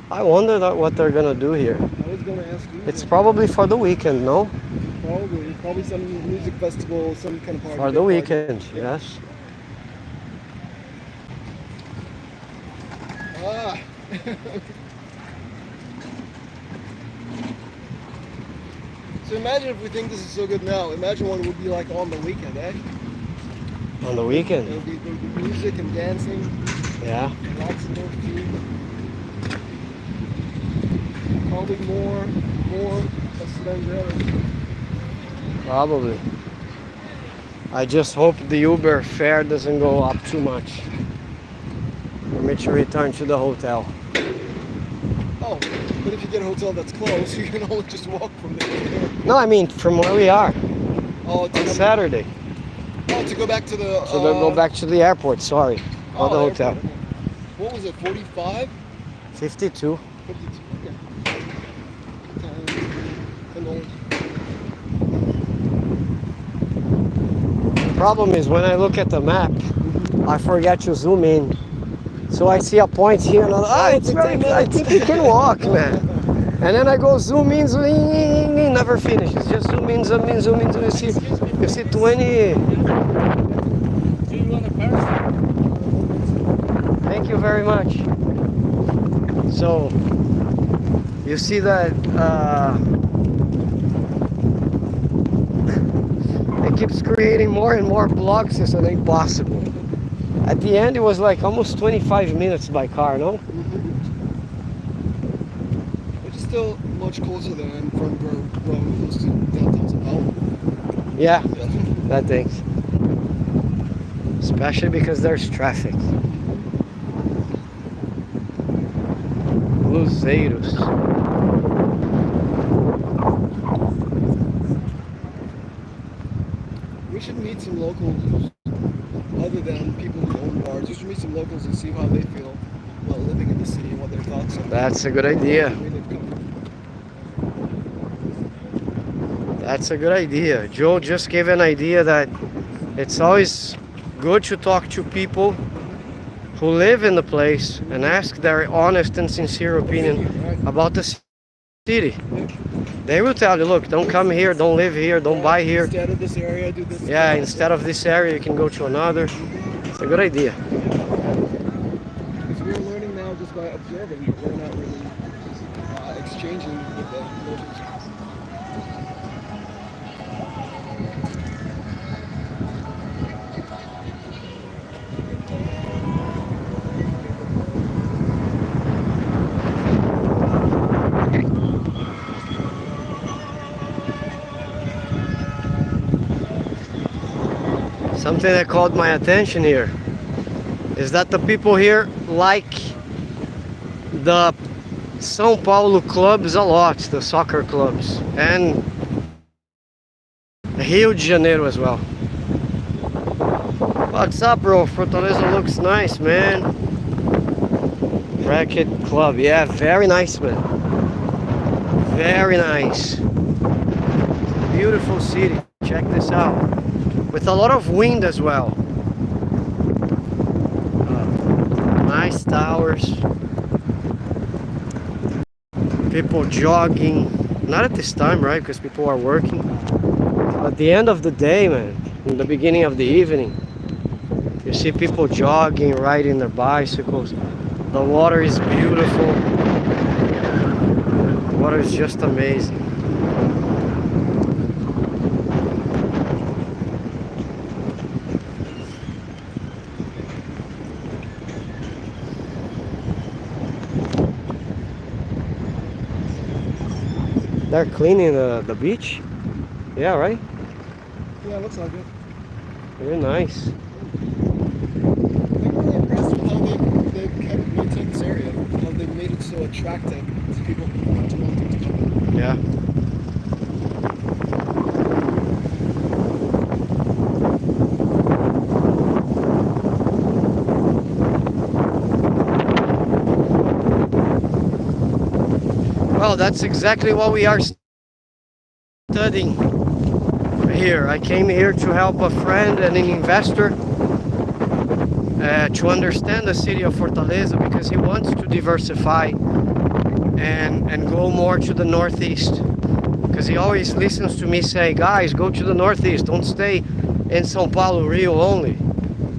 I wonder what they're gonna do here. I was going to ask you. It's probably for the weekend, no? Probably some music festival, some kind of party. For the big party. weekend, Yeah. yes. Ah. So imagine if we think this is so good now. Imagine what it would be like on the weekend, eh? On the There weekend, would be music and dancing, yeah. lots of more food. Probably more less than the other. Probably. I just hope the Uber fare doesn't go up too much for me to return to the hotel. Oh, but if you get a hotel that's close, you can only just walk from there. No, I mean from where we are Oh, on Saturday. to go back to the. So they'll go back to the airport, sorry. Not the hotel. airport. What was it? 45? 52. 52. Okay. And old. The problem is when I look at the map, I forget to zoom in. So I see a point here and it's very good. I think we can walk, man. And then I go zoom in, never finishes. Just zoom in, zoom in, zoom in. You see 20. Do you want very much. So you see that it keeps creating more and more blocks. It's impossible. At the end, it was like almost 25 minutes by car, no? Which is still much closer than from where we close to downtown Sao Paulo. Yeah, that things. Especially because there's traffic. Luzeiros. We should meet some locals other than people who own bars. We should meet some locals and see how they feel about living in the city and what their thoughts are. That's a good idea. Where they've come from. That's a good idea. Joe just gave an idea that it's always good to talk to people who live in the place and ask their honest and sincere opinion about the city. They will tell you, look, don't come here, don't live here, don't buy here. Instead of this area, do this. Yeah, instead of this area, you can go to another. It's a good idea. Because we're learning now just by observing, but we're not really exchanging with the locals. Something that caught my attention here is that the people here like the São Paulo clubs a lot, the soccer clubs, and Rio de Janeiro as well. What's up, bro? Fortaleza looks nice, man. Racket club, yeah, very nice, man. Very nice. Beautiful city. Check this out. With a lot of wind as well. Nice towers. People jogging. Not at this time, right? Because people are working. At the end of the day, man, in the beginning of the evening, you see people jogging, riding their bicycles. The water is beautiful. The water is just amazing. They're cleaning the beach? Yeah, right? Yeah, looks like it. Very nice. I'm really impressed with how they've kept maintained this area, how they've made it so attractive to people who want to come. Yeah. Well, that's exactly what we are studying here. I came here to help a friend and an investor to understand the city of Fortaleza because he wants to diversify and go more to the northeast. Because he always listens to me say, guys, go to the northeast, don't stay in São Paulo, Rio only.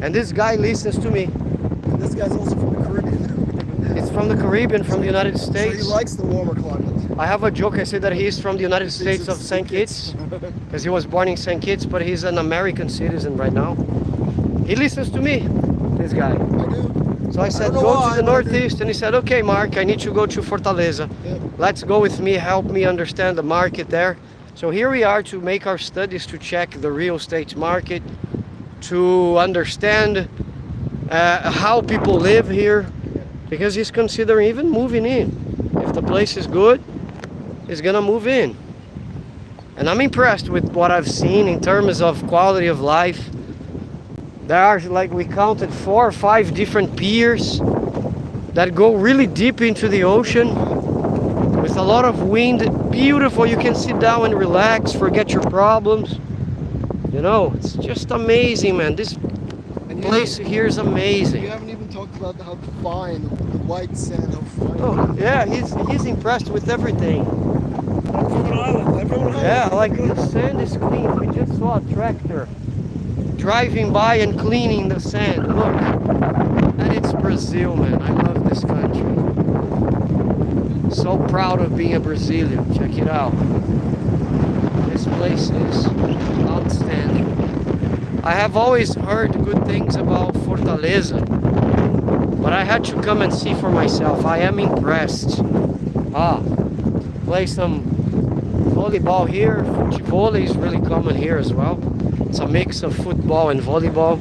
And this guy listens to me. And this guy's also from the Caribbean. It's from the Caribbean, from the United So States. he likes the warmer climate. I have a joke, I say that he's from the United States of St. Kitts, because he was born in St. Kitts, but he's an American citizen right now. He listens to me, this guy. I do. So I said, don't know go why, to the but I do. northeast, and he said, okay, Mark, I need to go to Fortaleza. Yeah. Let's go with me, help me understand the market there. So here we are to make our studies, to check the real estate market, to understand how people live here, because he's considering even moving in. If the place is good, he's gonna move in. And I'm impressed with what I've seen in terms of quality of life. There are, like, we counted 4 or 5 different piers that go really deep into the ocean with a lot of wind. Beautiful, you can sit down and relax, forget your problems. You know, it's just amazing, man. This And place here is amazing. You haven't even talked about how fine, the white sand, how fine. Oh, yeah, he's impressed with everything. I'm from an island. I'm from an island. Yeah, like the sand is clean. We just saw a tractor driving by and cleaning the sand. Look, And it's Brazil, man. I love this country. So proud of being a Brazilian. Check it out. This place is outstanding. I have always heard good things about Fortaleza, but I had to come and see for myself. I am impressed. Play some volleyball here. Volley is really common here as well. It's a mix of football and volleyball.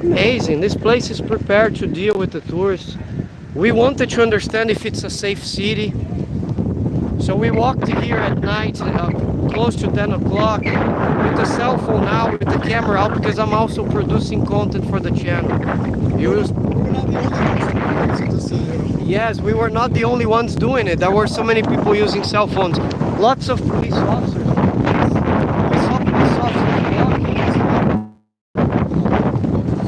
Amazing. This place is prepared to deal with the tourists. We wanted to understand if it's a safe city. So we walked here at night, close to 10 o'clock, with the cell phone out, with the camera out, because I'm also producing content for the channel. Yes, we were not the only ones doing it. There were so many people using cell phones. Lots of police officers. We saw police officers walking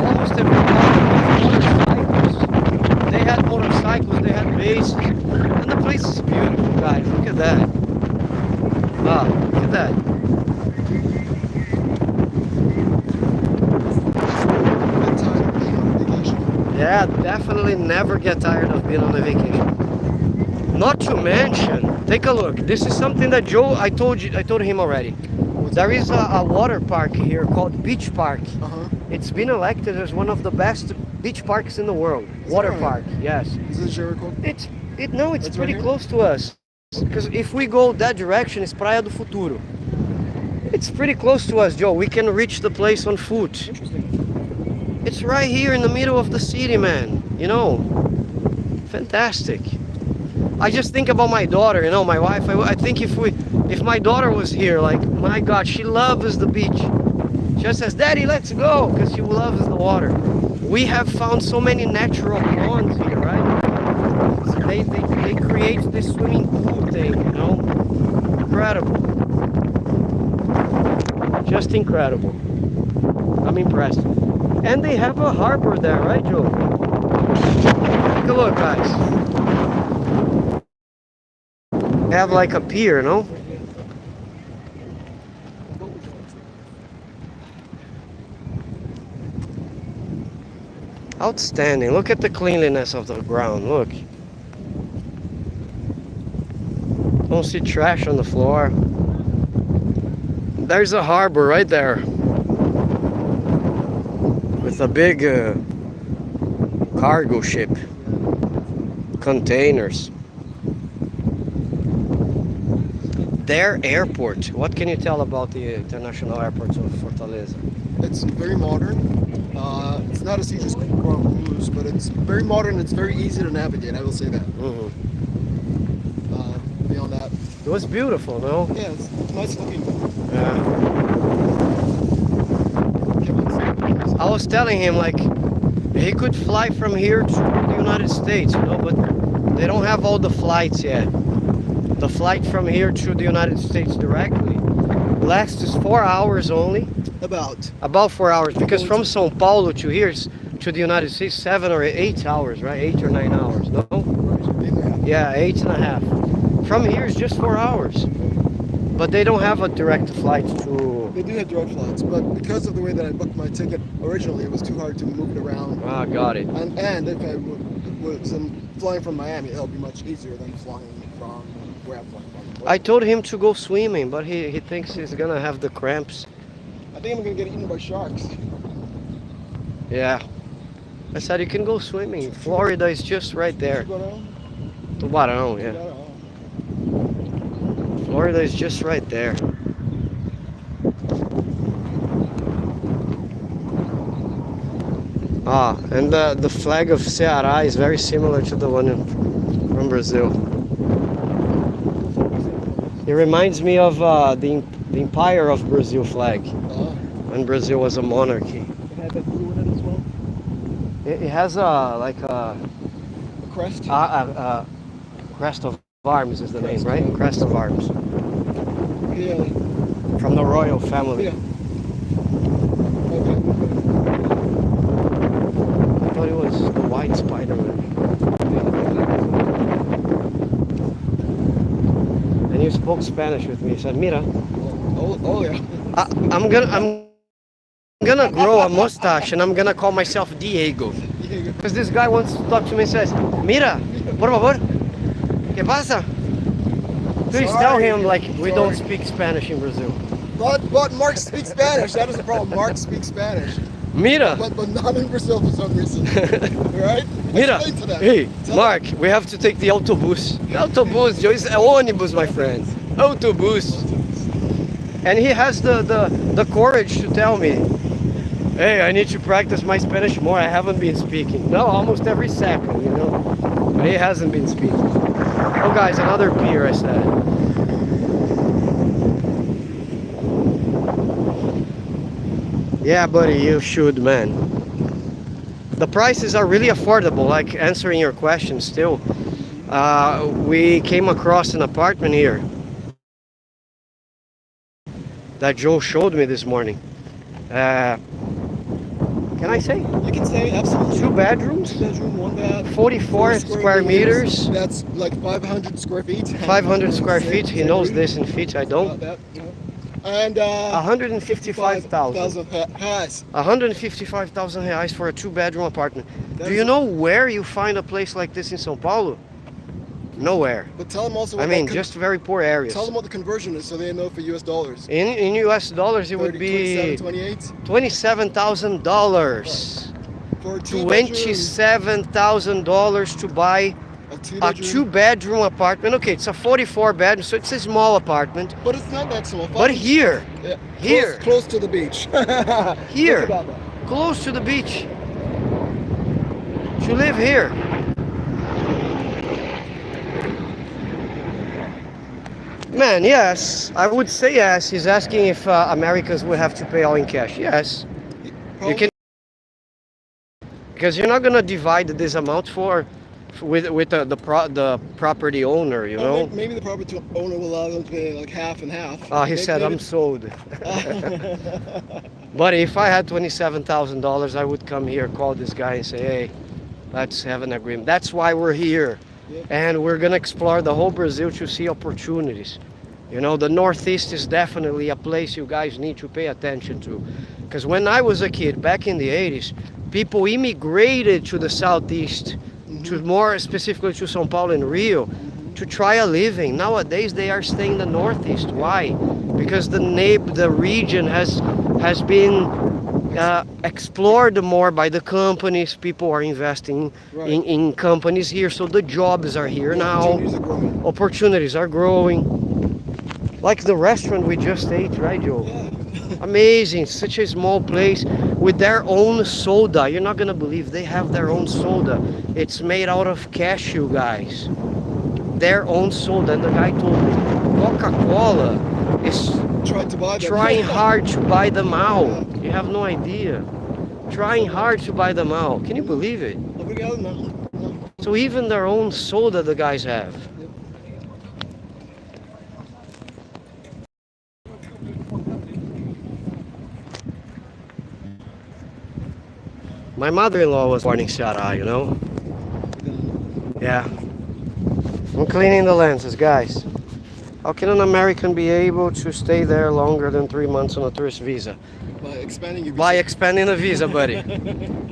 almost every block with motorcycles. They had motorcycles, they had bases. And the place is beautiful, guys. Look at that. Wow, look at that. Yeah, definitely never get tired of being on a vacation. Not to mention, take a look. This is something that Joe, I told him already. There is a water park here called Beach Park. It's been elected as one of the best beach parks in the world. Water park, yes. Is this Jericho? It's pretty right close to us. Because if we go that direction, it's Praia do Futuro. It's pretty close to us, Joe. We can reach the place on foot. Interesting. It's right here in the middle of the city, man. You know, fantastic. I just think about my daughter, you know, my wife. I think if my daughter was here, like, my God, she loves the beach. She just says, "Daddy, let's go," because she loves the water. We have found so many natural ponds here, right? They create this swimming pool thing, you know? Incredible. Just incredible. I'm impressed. And they have a harbor there, right, Joe? Take a look, guys. They have like a pier, no? Outstanding. Look at the cleanliness of the ground. Look. Don't see trash on the floor. There's a harbor right there. With a big cargo ship. Containers. Their airport. What can you tell about the international airports of Fortaleza? It's very modern. It's not as easy as cruise, but it's very modern. It's very easy to navigate. I will say that. Beyond that, it was beautiful, no? Yeah, it's nice looking. Yeah. I was telling him, like, he could fly from here to the United States, you know, but they don't have all the flights yet. The flight from here to the United States directly lasts 4 hours only. About 4 hours, because from São Paulo to here, to the United States, 7 or 8 hours, right? 8 or 9 hours, no? Yeah, 8.5. From here is just 4 hours. But they don't have a direct flight to... They do have direct flights, but because of the way that I booked my ticket originally, it was too hard to move it around. Ah, got it. And if I was flying from Miami, it'll be much easier than flying from where I'm flying from. I told him to go swimming, but he thinks he's gonna have the cramps. I think I'm gonna get eaten by sharks. Yeah. I said you can go swimming. Florida is just right there. Tubarão, yeah. Florida is just right there. And the flag of Ceará is very similar to the one from Brazil. It reminds me of the Empire of Brazil flag, when Brazil was a monarchy. It had that blue in it as well? It has like a crest? Crest of Arms is the name, right? Crest of Arms. Yeah. From the royal family. Yeah. I thought it was the white Spider-Man. And he spoke Spanish with me. He said, "Mira." Oh yeah. I'm gonna grow a mustache and I'm gonna call myself Diego. Because this guy wants to talk to me and says, Mira, por favor, ¿qué pasa? Please tell him like we don't speak Spanish in Brazil. But Mark speaks Spanish. That is the problem. Mark speaks Spanish. Mira. But not in Brazil for some reason. Right? Mira. Explain to them. Hey, Tell Mark, we have to take the autobus. Autobus, Joe, it's ônibus, my friend. Autobus. And he has the courage to tell me, hey, I need to practice my Spanish more. I haven't been speaking. No, almost every second, you know. But he hasn't been speaking. Oh, guys, another pier, I said. Yeah, buddy, you should, man. The prices are really affordable, like answering your question still. We came across an apartment here that Joe showed me this morning. Can I say? You can say absolutely. 2 bedrooms, 2-bedroom, 1 bath. 44 square meters. That's like 500 square feet. 500 square feet. He knows this in feet, I don't. And 155,000. Reais. 155,000 reais for a 2-bedroom apartment. That Do is you know where you find a place like this in São Paulo? Nowhere. But tell them also. I mean, just very poor areas. Tell them what the conversion is, so they know for US dollars. In US dollars, it 30, would be 27, 28. $27,000. For $27,000 to buy a 2-bedroom apartment. Okay, it's a 44 bedroom, so it's a small apartment. But it's not that small. But here, Yeah, here, close to the beach. here, Think about that. close to the beach. To live here. Man, yes, I would say yes. He's asking if Americans will have to pay all in cash. Yes, you can, because you're not gonna divide this amount with the property owner, you know. Maybe the property owner will allow them to pay like half and half. He said, I'm sold. But if I had $27,000, I would come here, call this guy and say, hey, let's have an agreement. That's why we're here. Yep. And we're going to explore the whole Brazil to see opportunities. You know, the Northeast is definitely a place you guys need to pay attention to. Because when I was a kid, back in the 80s, people immigrated to the Southeast, to more specifically to São Paulo and Rio, to try a living. Nowadays, they are staying in the Northeast. Why? Because the region has been explored more by the companies. People are investing in companies here, so the jobs are here now. Opportunities are growing. Like the restaurant we just ate, right, Joe? Yeah. Amazing, such a small place with their own soda. You're not gonna believe they have their own soda. It's made out of cashew, guys. Their own soda. And the guy told me Coca-Cola is trying hard to buy them out. You have no idea. Trying hard to buy them out. Can you believe it? So even their own soda the guys have. My mother-in-law was born in Ceará, you know? Yeah. I'm cleaning the lenses, guys. How can an American be able to stay there longer than 3 months on a tourist visa? By expanding your visa. By expanding the visa, buddy.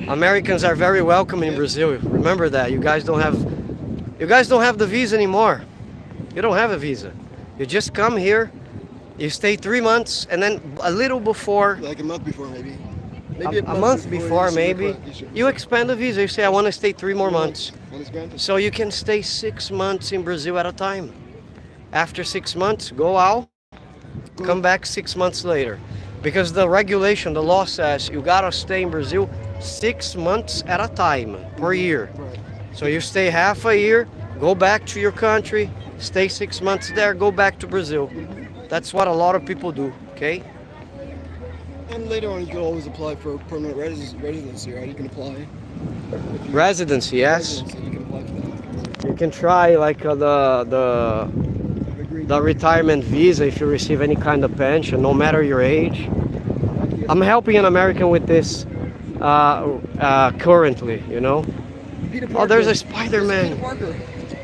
Americans are very welcome in Brazil. Remember that. You guys don't have the visa anymore. You don't have a visa. You just come here, you stay 3 months, and then a little before, Like a month before, maybe. a month before maybe, you expand the visa. You say, I want to stay 3 more months. So you can stay 6 months in Brazil at a time. After 6 months, go out, come back 6 months later. Because the regulation, the law says you gotta stay in Brazil 6 months at a time per year. So you stay half a year, go back to your country, stay 6 months there, go back to Brazil. That's what a lot of people do, okay? And later on, you can always apply for permanent residency, right? You can apply. Residency, yes. You can apply for that. You can try like the retirement visa if you receive any kind of pension, no matter your age. I'm helping an American with this currently, you know. Oh, there's a Spider-Man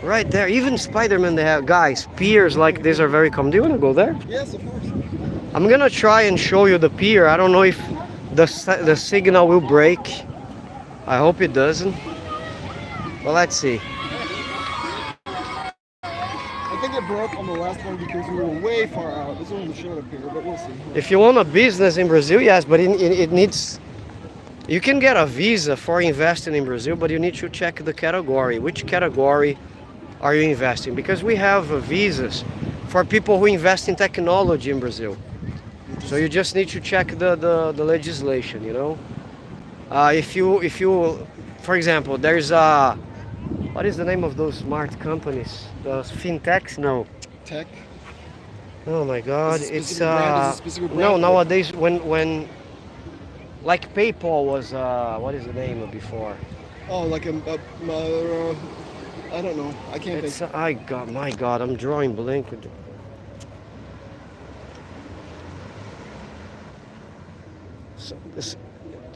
right there. Even Spider-Man, they have, guys, piers like this are very common. Do you want to go there? Yes, of course. I'm gonna try and show you the pier. I don't know if the signal will break. I hope it doesn't. Well, let's see. I think it broke on the last one because we were way far out. This one was showing up here, but we'll see. If you want a business in Brazil, yes, but it needs. You can get a visa for investing in Brazil, but you need to check the category. Which category are you investing? Because we have visas for people who invest in technology in Brazil. So you just need to check the legislation, you know. If you, for example, there's a, what is the name of those smart companies? Those fintechs? No. Tech? Oh my God! It's no, nowadays when like PayPal was what is the name before? Oh, like I don't know. I can't It's think. my God, I'm drawing blank. So,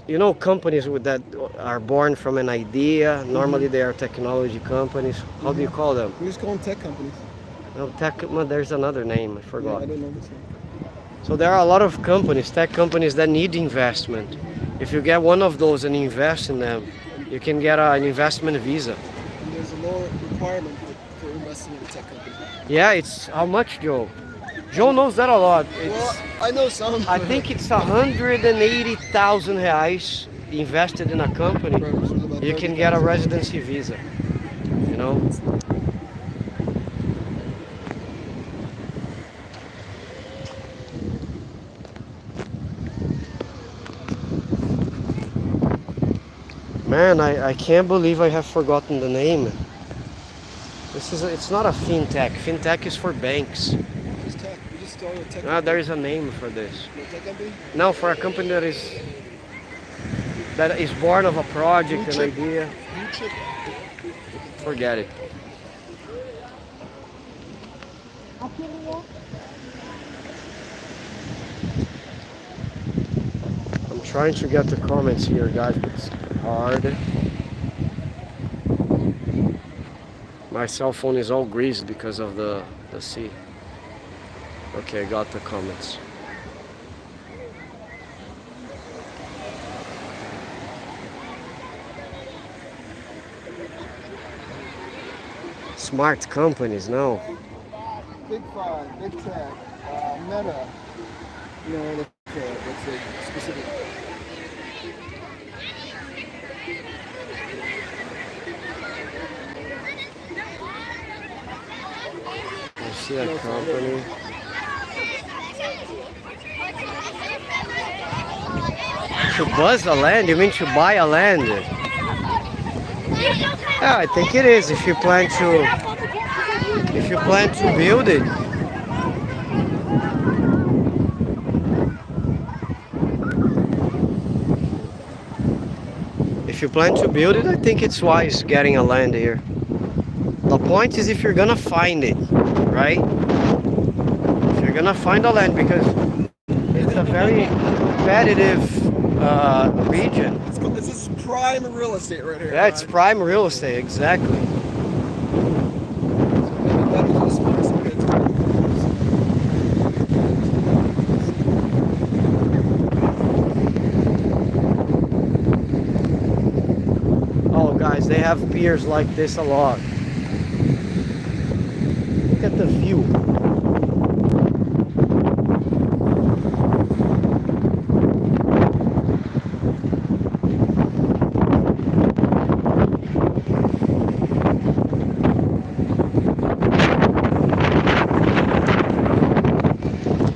you know, companies that are born from an idea. Normally, they are technology companies. How do you call them? We just call them tech companies. No, there's another name. I Yeah, forgot. I don't know this one. So there are a lot of companies, tech companies, that need investment. If you get one of those and invest in them, you can get an investment visa. And there's a lower requirement for investing in a tech company. Yeah, it's how much, Joe? Joe knows that a lot. Well, I know some. I think it's 180,000 reais invested in a company. You can get a residency visa. You know. Man, I can't believe I have forgotten the name. It's not a fintech. Fintech is for banks. It's tech. We just started a tech Ah, there is a name for this. A tech company? No, for a company that is born of a project, an idea. Blue chip. Forget it. I'm trying to get the comments here, guys, but it's hard. My cell phone is all greased because of the sea. Okay, got the comments. Smart companies, no. Big Five, Big Tech, Meta. You know, that's a specific. You see a company. To buzz a land? You mean to buy a land? Yeah, I think it is. If you plan to build it. If you plan to build it, I think it's wise getting a land here. The point is if you're gonna find it, right? If you're gonna find a land, because it's a very competitive region. This is prime real estate right here. Yeah, it's prime real estate, exactly. Oh, guys, they have piers like this a lot. Look at the view.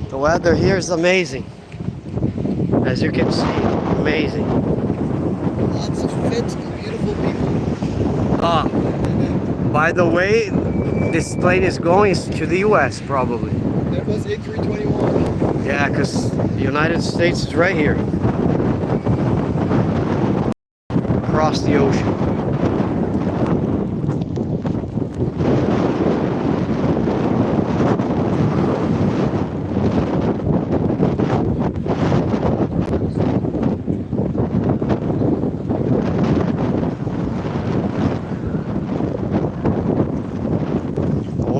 The weather here is amazing. As you can see, amazing. Lots of fit, beautiful people. By the way, this plane is going to the US probably. That was A321. Yeah, because the United States is right here. Across the ocean.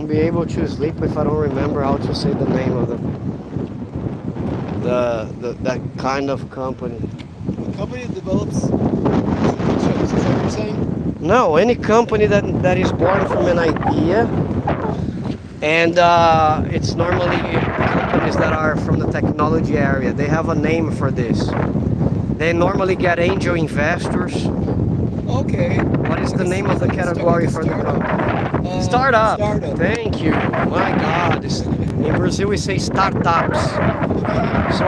Be able to sleep if I don't remember how to say the name of that kind of company. company that develops chips, is that what you're saying? No, any company that is born from an idea, and it's normally companies that are from the technology area. They have a name for this. They normally get angel investors. Okay. What is the name of the category for the company? Startup. Startup. Thank you. My God. In Brazil we say startups. So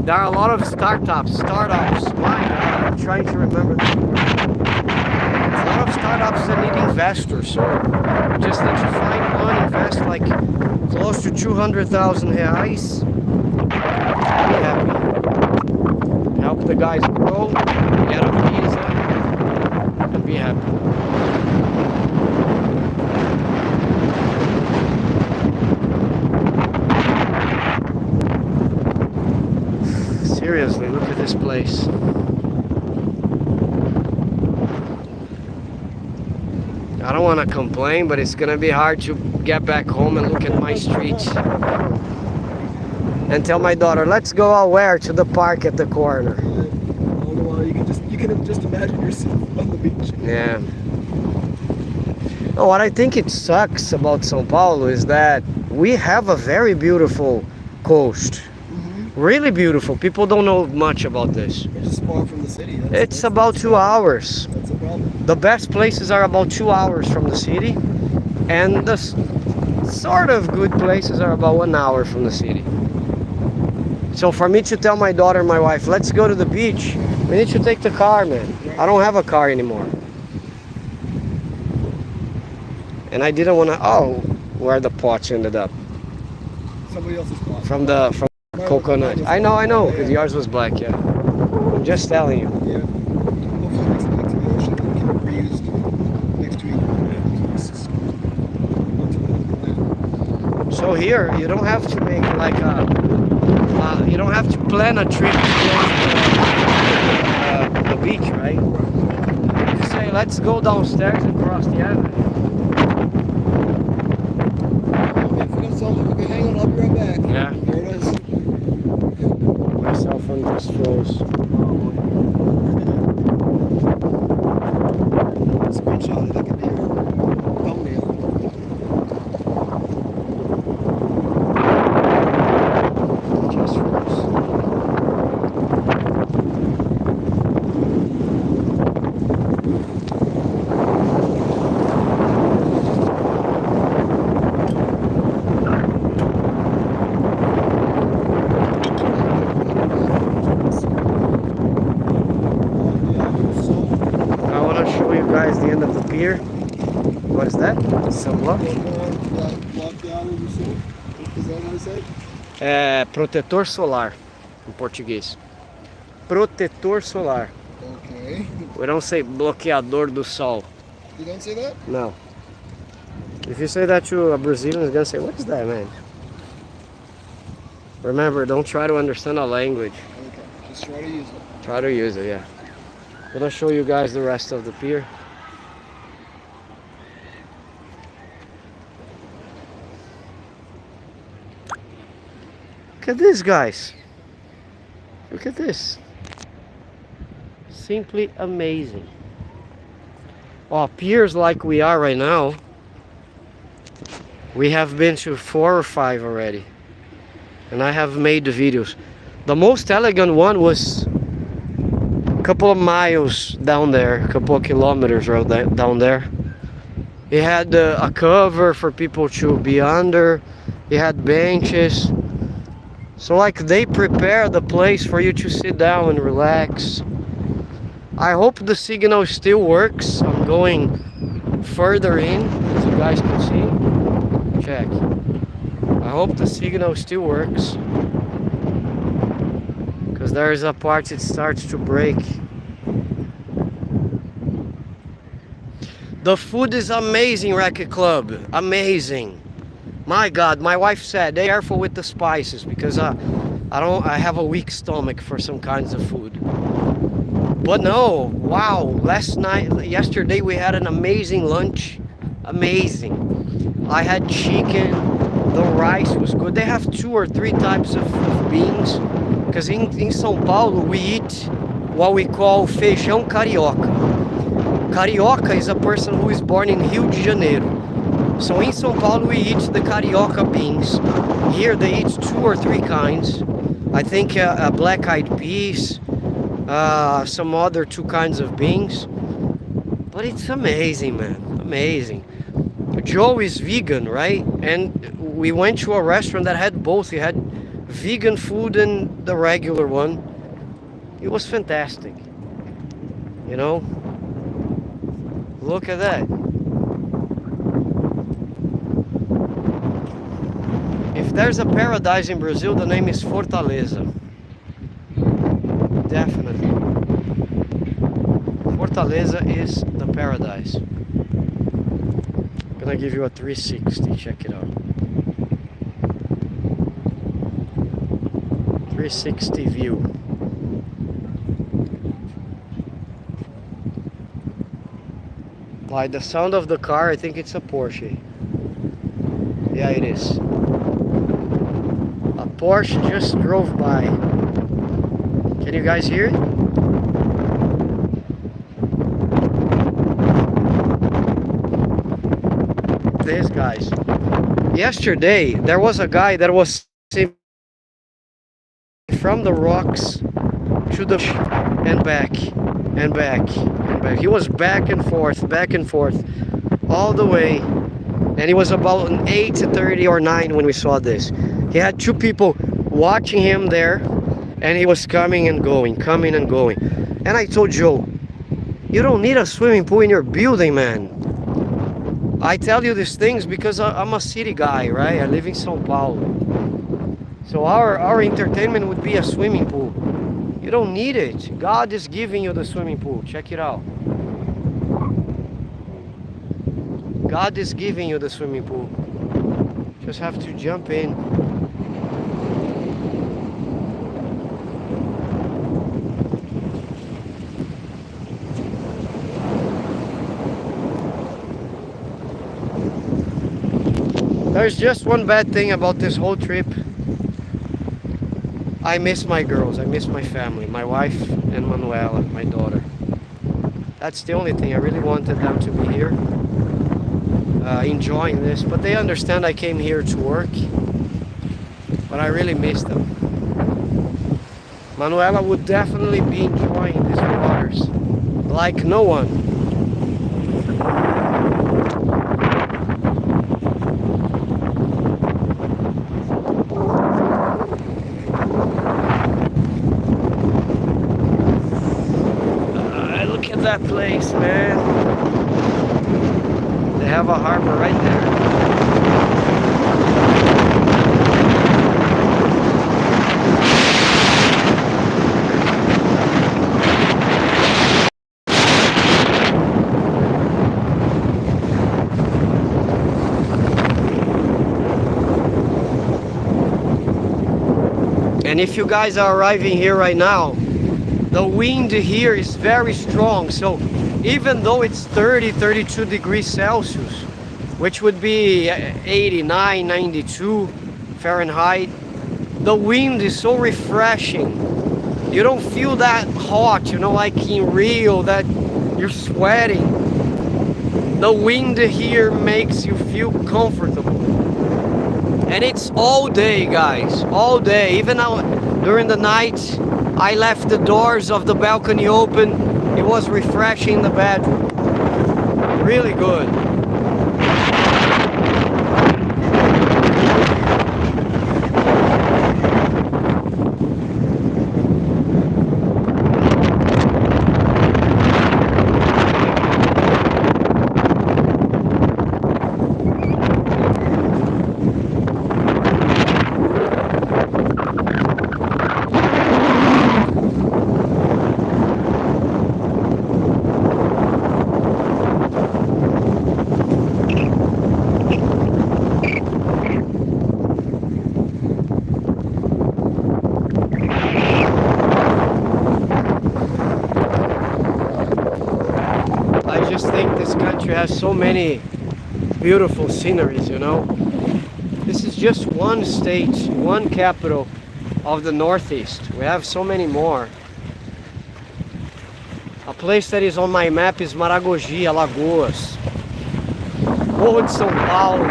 there are a lot of startups. My God, I'm trying to remember the word. A lot of startups that need investors. So just that you find one, invest like close to 200,000 reais. Be happy. Help the guys grow, get a visa, and be happy. Seriously, look at this place. I don't want to complain, but it's gonna be hard to get back home and look at my streets and tell my daughter, let's go out where? To the park at the corner. You can just imagine yourself on the beach. Yeah. No, what I think it sucks about São Paulo is that we have a very beautiful coast. Really beautiful. People don't know much about this. It's just far from the city. It's about 2 hours. That's a problem. The best places are about 2 hours from the city, and the sort of good places are about 1 hour from the city. So for me to tell my daughter and my wife, let's go to the beach, we need to take the car, man. I don't have a car anymore. And I didn't want to, oh, where the pots ended up. Somebody else's spot. From coconut. I know, because yours was black, yeah. I'm just telling you. Yeah. Hopefully next back to the ocean and can be reused next week. So here, you don't have to make like you don't have to plan a trip to the beach, right? You say, let's go downstairs and cross the avenue. Okay, forget something. Okay, hang on, I'll be right back. Yeah. Here it is. My cell phone just froze. Screenshot it, that could be your thumbnail. Just froze. I want to show you guys the end of the pier. What is that? Sunblock? Bloqueado do sul. Is that how you say it? É protetor solar, em português. Protetor solar. Okay. We don't say bloqueador do sol. You don't say that? No. If you say that to a Brazilian, he's gonna say, what is that, man? Remember, don't try to understand a language. Okay. Just try to use it. Try to use it, yeah. I'm gonna show you guys the rest of the pier. Look at this, guys. Look at this. Simply amazing. Oh, piers like we are right now, we have been to 4 or 5 already. And I have made the videos. The most elegant one was a couple of miles down there, a couple of kilometers down there. It had a cover for people to be under. It had benches. So like they prepare the place for you to sit down and relax. I hope the signal still works. I'm going further in, as you guys can see. Check. I hope the signal still works. Because there is a part it starts to break. The food is amazing, Racket Club. Amazing. My God, my wife said, be careful with the spices because I have a weak stomach for some kinds of food. But no, wow, yesterday we had an amazing lunch. Amazing. I had chicken, the rice was good. They have 2 or 3 types of beans. Because in São Paulo we eat what we call feijão carioca. Carioca is a person who is born in Rio de Janeiro. So in São Paulo we eat the carioca beans. Here they eat 2 or 3 kinds. I think a black-eyed peas, some other 2 kinds of beans. But it's amazing, man, amazing. Joe is vegan, right? And we went to a restaurant that had both. It had vegan food and the regular one. It was fantastic. You know? Look at that. If there's a paradise in Brazil, the name is Fortaleza. Definitely. Fortaleza is the paradise. I'm gonna give you a 360, check it out. 360 view. By the sound of the car, I think it's a Porsche. Yeah, it is. A Porsche just drove by. Can you guys hear it? This guys. Yesterday, there was a guy that was from the rocks to the and back and back and back. He was back and forth all the way, and it was about 8:30 or 9 when we saw this. He had 2 people watching him there, and he was coming and going. And I told Joe, you don't need a swimming pool in your building, man. I tell you these things because I'm a city guy, right? I live in São Paulo. So our entertainment would be a swimming pool. You don't need it. God is giving you the swimming pool. Check it out. God is giving you the swimming pool. Just have to jump in. There's just one bad thing about this whole trip. I miss my girls, I miss my family, my wife and Manuela, my daughter. That's the only thing. I really wanted them to be here, enjoying this, but they understand I came here to work, but I really miss them. Manuela would definitely be enjoying these waters like no one. That place, man. They have a harbor right there. And if you guys are arriving here right now, the wind here is very strong, so even though it's 32 degrees Celsius, which would be 89, 92 Fahrenheit, the wind is so refreshing. You don't feel that hot, you know, like in Rio, that you're sweating. The wind here makes you feel comfortable. And it's all day, guys, all day. Even now, during the night, I left the doors of the balcony open. It was refreshing in the bedroom. Really good. Has so many beautiful sceneries, you know. This is just one state, one capital of the Northeast. We have so many more. A place that is on my map is Maragogi, Alagoas. Morro de São Paulo,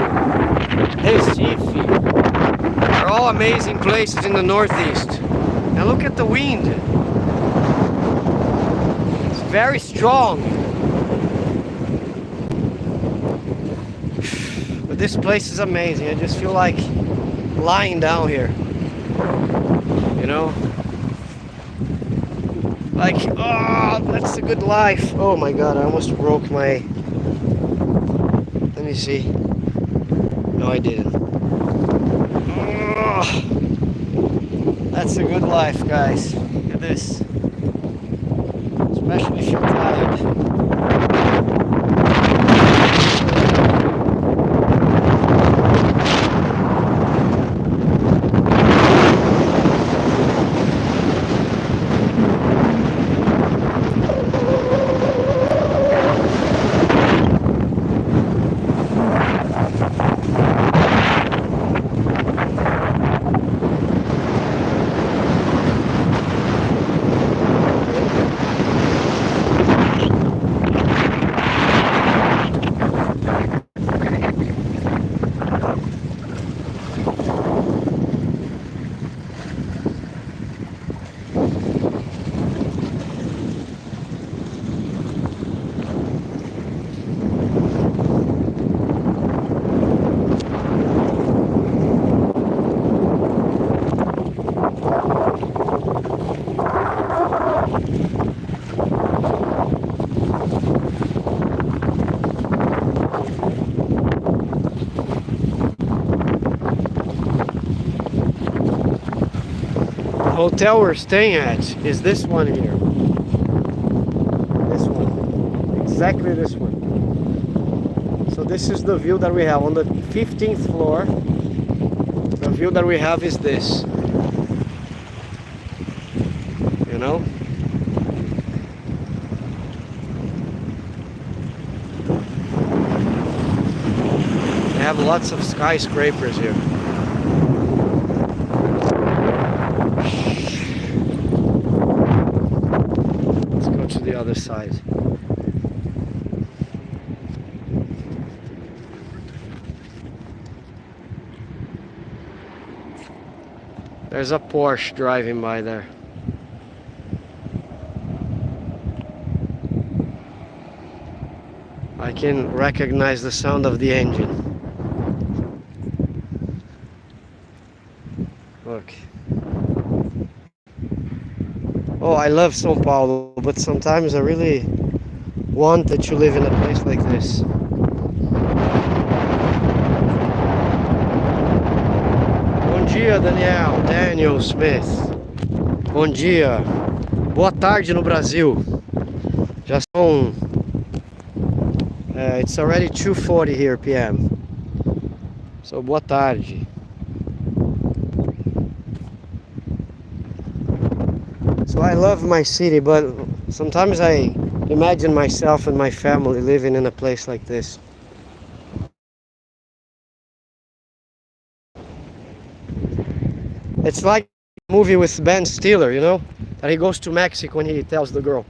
Recife. They're all amazing places in the Northeast. Now look at the wind. It's very strong. But this place is amazing. I just feel like lying down here. You know? Like, oh, that's a good life. Oh my god, I almost broke my... Let me see. No, I didn't. Oh, that's a good life, guys. Look at this. Especially if you're tired. Hotel we're staying at is this one here. This one. Exactly this one. So this is the view that we have. On the 15th floor, the view that we have is this. You know? They have lots of skyscrapers here. To the other side. There's a Porsche driving by there. I can recognize the sound of the engine. Look. Oh, I love São Paulo, but sometimes I really wanted to live in a place like this. Bom dia, Daniel. Daniel Smith. Bom dia. Boa tarde no Brasil. Já são... it's already 2:40 here p.m. So, boa tarde. So I love my city, but sometimes I imagine myself and my family living in a place like this. It's like a movie with Ben Stiller, you know, that he goes to Mexico and he tells the girl,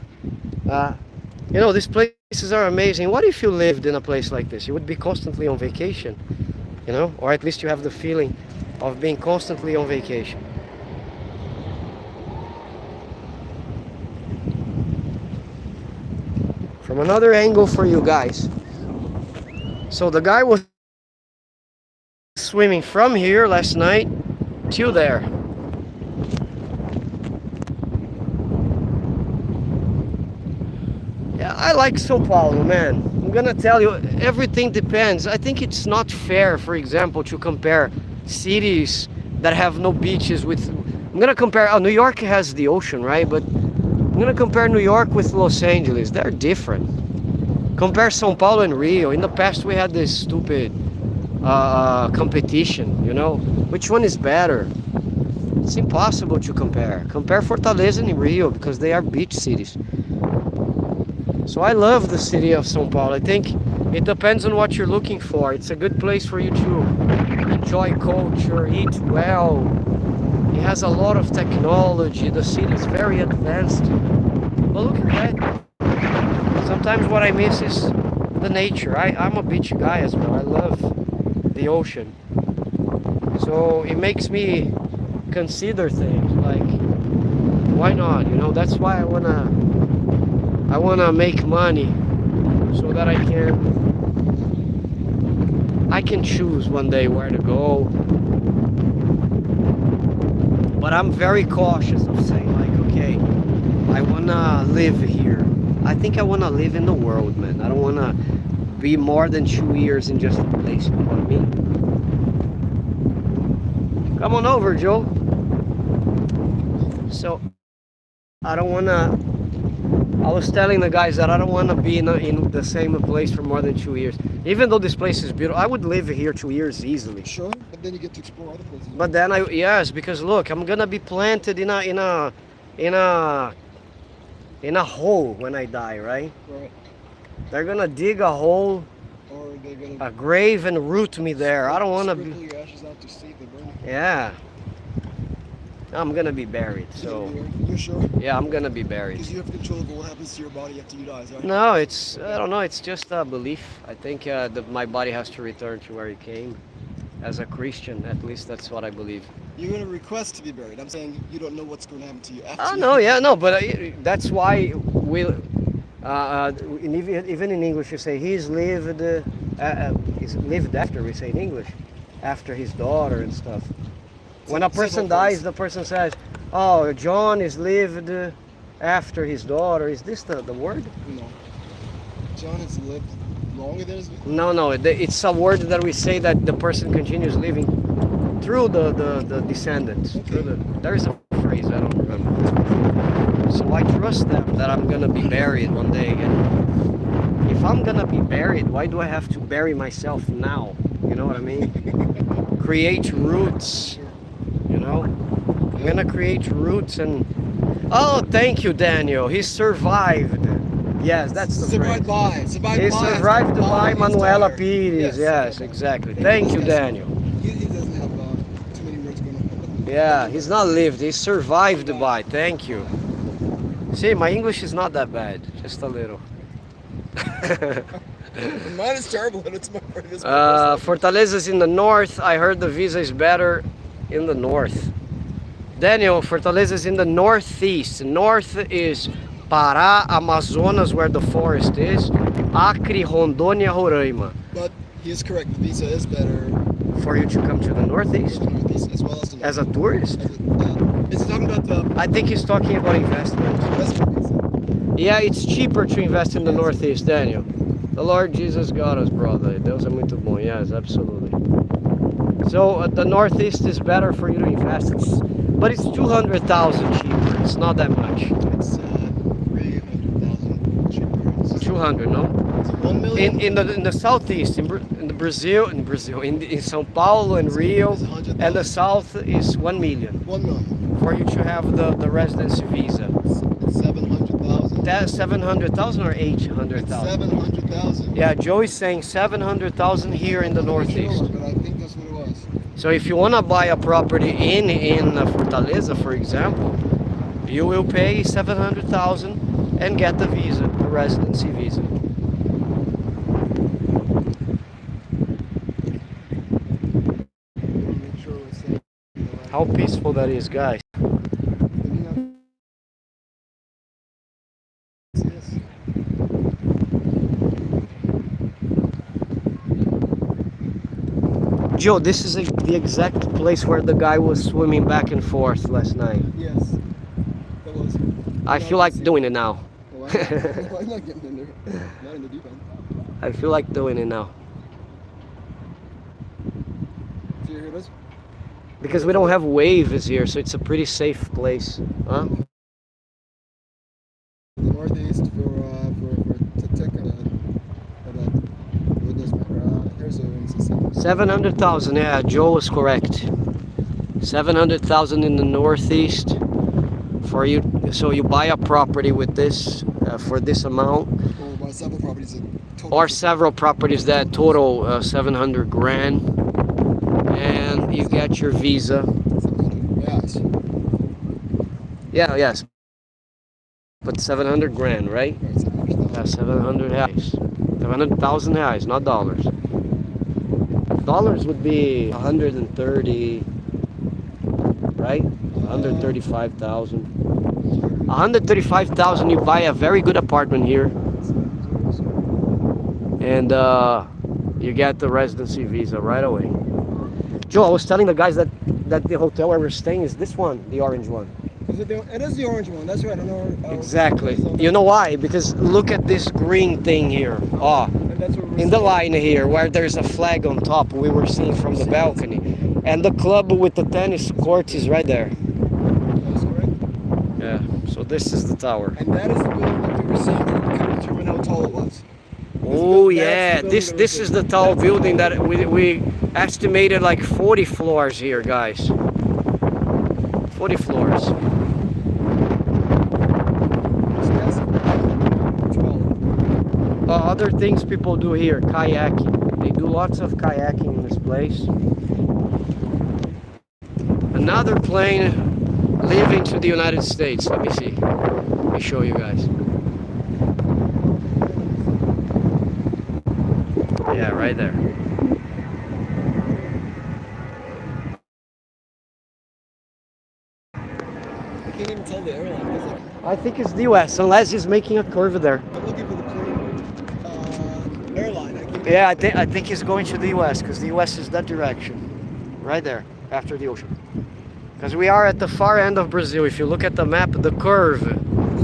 you know, these places are amazing. What if you lived in a place like this? You would be constantly on vacation, you know, or at least you have the feeling of being constantly on vacation. From another angle for you guys. So the guy was swimming from here last night to there. Yeah, I like São Paulo, man. I'm gonna tell you, everything depends. I think it's not fair, for example, to compare cities that have no beaches with... I'm gonna compare... New York has the ocean, right? But I'm gonna compare New York with Los Angeles. They're different. Compare São Paulo and Rio. In the past we had this stupid competition, you know? Which one is better? It's impossible to compare. Compare Fortaleza and Rio because they are beach cities. So I love the city of São Paulo. I think it depends on what you're looking for. It's a good place for you to enjoy culture, eat well. It has a lot of technology. The city is very advanced. But look at that. sometimes what I miss is the nature. I'm a beach guy as well. I love the ocean. So it makes me consider things like, why not? You know, that's why I wanna make money so that I can choose one day where to go. But I'm very cautious of saying like, okay, I wanna live here. I think I wanna live in the world, man. I don't wanna be more than 2 years in just a place, you know what I mean? Come on over, Joe. So I don't wanna, I was telling the guys that I don't wanna be in the same place for more than 2 years. Even though this place is beautiful, I would live here 2 years easily. Sure, but then you get to explore other places. But then yes, because look, I'm gonna be planted in a hole when I die, right? Right. They're gonna dig a hole, Or they're gonna a grave, and root me there. I don't wanna be. sprinkle your ashes out to see if they burn. Yeah. I'm gonna be buried, so You're sure? yeah, I'm gonna be buried. Because you have control over what happens to your body after you die, right? No, it's, I don't know, it's just a belief. I think my body has to return to where it came. As a Christian, at least that's what I believe. You're gonna request to be buried. I'm saying you don't know what's gonna happen to you after. Oh no, yeah, no, but that's why even in English you say he's lived after, we say in English, after his daughter and stuff. When a person dies, the person says, oh, John is lived after his daughter. Is this the word? No. John has lived longer than his. No, it's a word that we say that the person continues living through the descendants. Okay. There is a phrase, I don't remember. So I trust them that I'm gonna be buried one day. And if I'm gonna be buried, why do I have to bury myself now? You know what I mean? Create roots. You know? I'm gonna create roots and... Oh, thank you, Daniel. He survived. Yes, that's the Survived phrase. by. He survived by his Manuela daughter. Pires. Yes, exactly. Thank you, Daniel. He doesn't have too many words going on. Yeah, he's not lived. He survived by. Thank you. See, my English is not that bad. Just a little. Mine is terrible, and it's my Fortaleza's in the north. I heard the visa is better in the north. Daniel, Fortaleza's in the northeast. North is Pará, Amazonas, where the forest is. Acre, Rondônia, Roraima. But he is correct. The visa is better For you to come to the northeast for the Northeast as well as the as a tourist? Is he talking about the I think he's talking about investment. investment visa? Yeah, it's cheaper to invest in the northeast, Daniel. The Lord Jesus got us, brother. Deus é muito bom. Yes, absolutely. So the northeast is better for you to invest. But it's 200,000 cheaper. It's not that much. It's 300,000 cheaper. It's 200, no? 1 million. In the southeast, in Brazil, in São Paulo and Rio, It's 100,000. and the south is 1 million 1 million. for you to have the residency visa. It's 700,000. That's 700,000 or 800,000? 700,000. Yeah, Joe is saying 700,000 here in the northeast. Sure, but I think that's what it was. So if you want to buy a property in Fortaleza, for example, you will pay 700,000 and get the visa, the residency visa. Make sure we're saying the right. How peaceful that is, guys. Yes. Joe, this is the exact place where the guy was swimming back and forth last night. Yes. That was. I feel like doing it now. Well, I'm not getting in there. Not in the deep end. I feel like doing it now. So you heard us? Because we don't have waves here, so it's a pretty safe place. Huh? The northeast for tech what does matter? Here's a 700,000, yeah, Joe was correct. 700,000 in the northeast for you. So you buy a property with this for this amount, or by several properties that total or several properties that total 700 grand, and you get your visa. 700. Yes. Yeah, yes. But 700 grand, right? Right, 700. Yeah, 700 reais. 700,000 reais, not dollars. Dollars would be 130, right? 135,000. 135,000, you buy a very good apartment here, and you get the residency visa right away. Joe, I was telling the guys that the hotel where we're staying is this one, the orange one. It is the orange one. That's right. I know. Exactly. You know why? Because look at this green thing here. Oh, And that's where we're in the staying. line here where there's a flag on top we were seeing from the balcony. And the club with the tennis court is right there. That's correct. Yeah, so this is the tower. And that is the building that we were seeing to kind of determine how tall it was. Oh That's yeah, the this building this is the tall building that we estimated like 40 floors here, guys. 40 floors. Other things people do here, kayaking. They do lots of kayaking in this place. Another plane leaving to the United States. Let me see. Let me show you guys. Yeah, right there. I can't even tell the airline. It's like, I think it's the US, unless he's making a curve there. I'm looking for the plane airline. I can't Yeah, I think he's going to the US, because the US is that direction. Right there, after the ocean. Because we are at the far end of Brazil. If you look at the map, the curve. The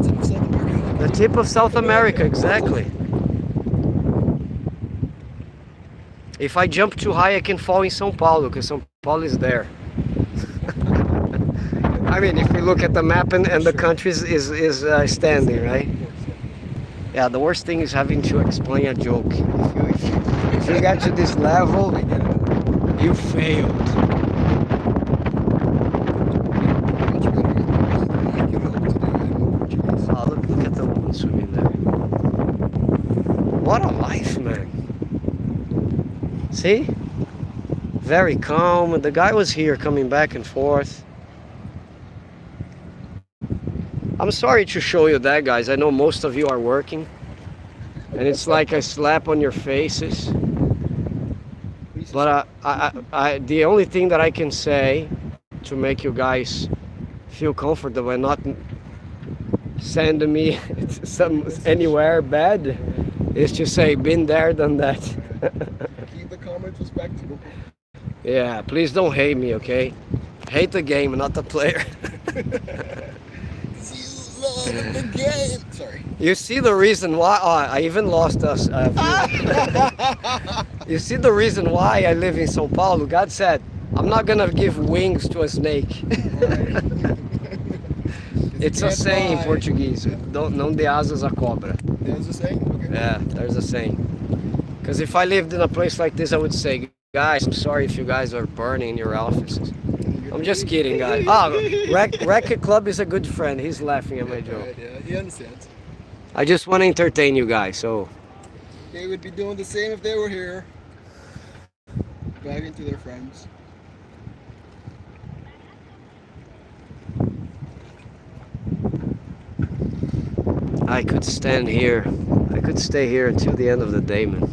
tip of South America. The tip of South America, exactly. If I jump too high, I can fall in São Paulo, because São Paulo is there. I mean, if we look at the map and the country is standing, right? Yeah, the worst thing is having to explain a joke. If you get to this level, you failed. Oh, look at the woman swimming there. What a life, man. See? Very calm. The guy was here coming back and forth. I'm sorry to show you that, guys. I know most of you are working. And it's like a slap on your faces. But the only thing that I can say to make you guys feel comfortable and not send me anywhere bad is to say, been there, done that. Keep the comments respectful. Yeah, please don't hate me, okay? Hate the game, not the player. You love the game. Sorry. You see the reason why I even lost us. You see the reason why I live in São Paulo? God said, I'm not gonna give wings to a snake. It's a saying in Portuguese. Não dê asas à cobra. There's a saying? Okay. Yeah, there's a saying. Because if I lived in a place like this, I would say, guys, I'm sorry if you guys are burning in your offices. I'm just kidding, guys. Racket Club is a good friend. He's laughing at my joke. Right, yeah, he understands. I just want to entertain you guys, so. They would be doing the same if they were here. Bragging to their friends. I could stand here. I could stay here until the end of the day, man.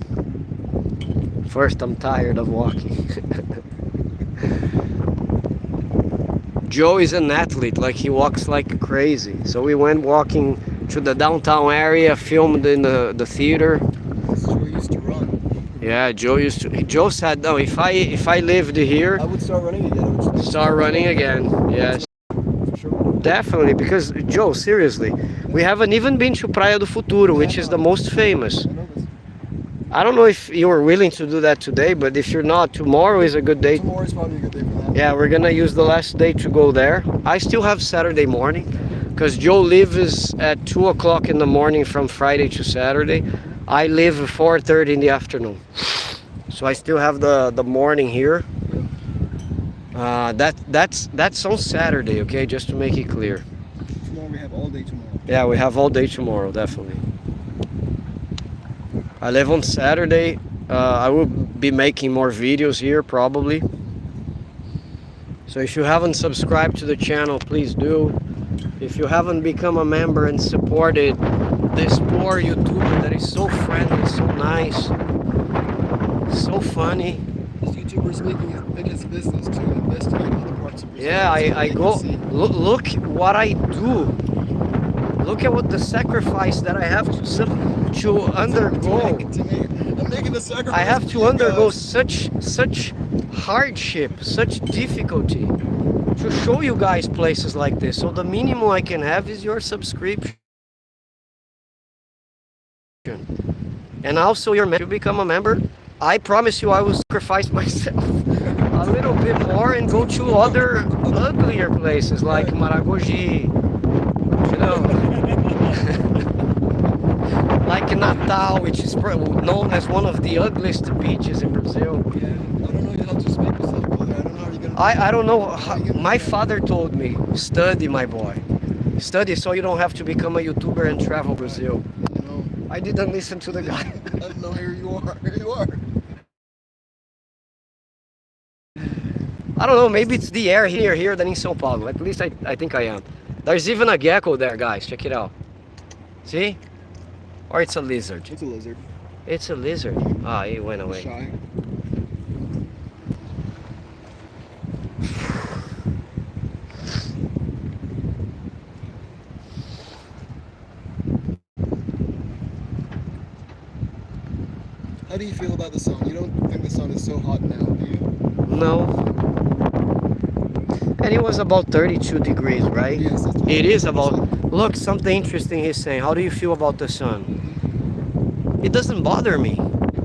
First, I'm tired of walking. Joe is an athlete, like he walks like crazy. So we went walking to the downtown area, filmed in the theater. Joe used to run. Yeah, Joe said, no, if I lived here, I would start running again. start running again. Yes. For sure. Definitely, because Joe, seriously, we haven't even been to Praia do Futuro, which is the most famous. I know this. I don't know if you were willing to do that today, but if you're not, tomorrow is a good day. Tomorrow is probably a good day for that. Yeah, we're gonna use the last day to go there. I still have Saturday morning, because Joe lives at 2 o'clock in the morning from Friday to Saturday. I live at 4:30 in the afternoon. So I still have the morning here. That's on Saturday, okay? Just to make it clear. Tomorrow we have all day tomorrow. Yeah, we have all day tomorrow, definitely. I live on Saturday. I will be making more videos here, probably. So if you haven't subscribed to the channel, please do. If you haven't become a member and supported this poor YouTuber that is so friendly, so nice, so funny. This YouTuber's making his business to investing in other parts of Brazil. Yeah, So I they go, can see. look what I do. Look at what the sacrifice that I have to undergo. I'm making the sacrifice. I have for to you undergo guys. such hardship, such difficulty to show you guys places like this. So the minimum I can have is your subscription. And also your member. To become a member, I promise you I will sacrifice myself a little bit more and go to other uglier places like Maragogi, you know, like Natal, which is known as one of the ugliest beaches in Brazil. Yeah, I don't know. You have to just make yourself go there. I don't know how you're gonna. I don't know. My father told me, study, my boy. Study so you don't have to become a YouTuber and travel Brazil. You know. I didn't listen to the guy. I don't know. Here you are. Here you are. I don't know, maybe it's the air here than in São Paulo. At least I think I am. There's even a gecko there, guys. Check it out. See? Or it's a lizard. It's a lizard. It's a lizard. Ah, it went away. Shy. How do you feel about the sun? You don't think the sun is so hot now, do you? No. And it was about 32 degrees, right? Yes, that's what It is about... sun. Look, something interesting he's saying. How do you feel about the sun? It doesn't bother me.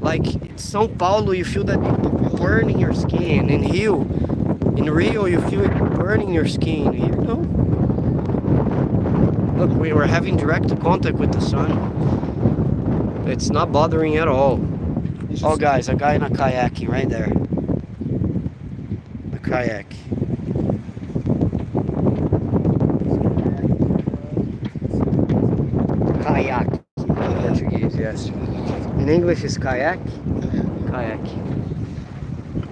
Like, in São Paulo, you feel that burning your skin. In Rio, you feel it burning your skin. Here, no. Look, we were having direct contact with the sun. It's not bothering at all. Oh, guys, a guy in a kayaking right there. A kayak. Kayak. In Portuguese, yes. In English, it's kayak. Kayak.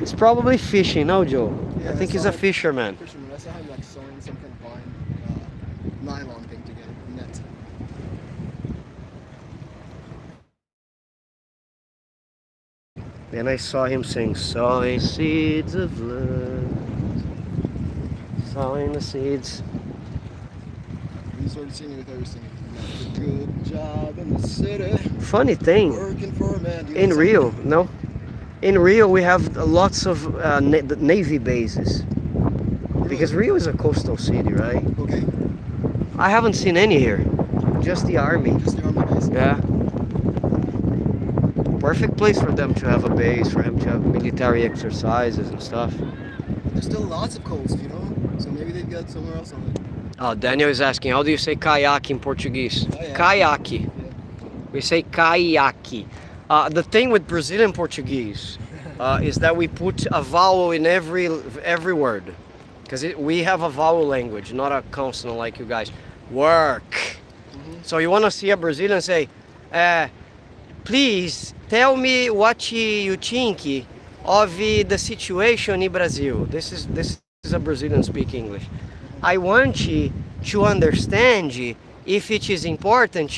It's probably fishing, no, Joe? Yeah, I think he's saw a fisherman. Fisherman. I saw him like sewing some kind of nylon thing together. Net. Then I saw him sing, sowing seeds of love. Sowing the seeds. When you started singing with her, you were singing. Good job in the city. Funny thing, Working for a man. Do you in know Rio, no? In Rio, we have lots of Navy bases. Because Rio is a coastal city, right? Okay. I haven't seen any here. Just the army. Just the army base. Yeah. Perfect place for them to have a base, for him to have military exercises and stuff. There's still lots of coast, you know? So maybe they've got somewhere else on it. Oh, Daniel is asking, how do you say kayak in Portuguese? Kayak. Kayak. Yeah. We say kayak. The thing with Brazilian Portuguese is that we put a vowel in every word. Because we have a vowel language, not a consonant like you guys. Work. So you want to see a Brazilian say, please tell me what you think of the situation in Brazil. This is a Brazilian speak English. I want you to understand if it is important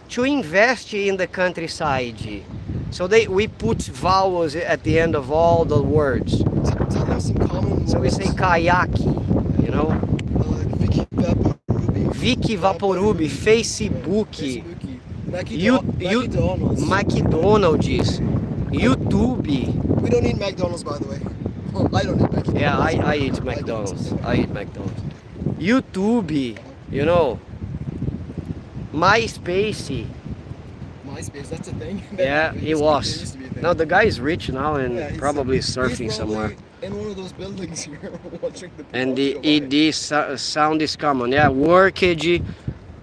to invest in the countryside. So we put vowels at the end of all the words. Tell them some common words. So we say kayak, you know? Vicky Vaporub, Facebook, McDonald's. McDonald's, YouTube. We don't eat McDonald's, by the way. Well, I don't eat McDonald's. Yeah, I eat McDonald's. I eat McDonald's. YouTube, you know? MySpace. MySpace, that's a thing. Yeah, it was. Now the guy is rich now and Yeah, probably he's surfing somewhere. in one of those buildings here watching the people And the go by. ED sound is common. Yeah, workage,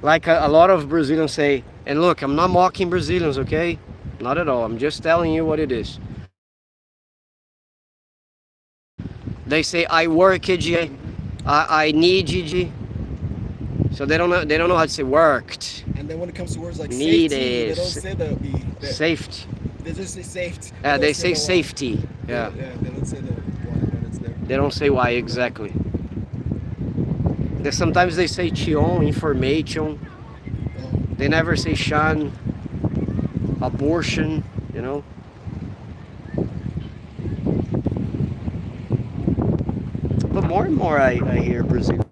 like a lot of Brazilians say. And look, I'm not mocking Brazilians, okay? Not at all. I'm just telling you what it is. They say I workage, I needed. So they don't know how to say worked. And then when it comes to words like Need safety, they is don't say the E. Safety. They just say safety. Yeah, don't they say the Y. safety. Yeah. Yeah, they don't say the Y when it's there. They don't say why exactly. Sometimes they say tion, information. They never say shan, abortion, you know. But more and more I hear Brazilians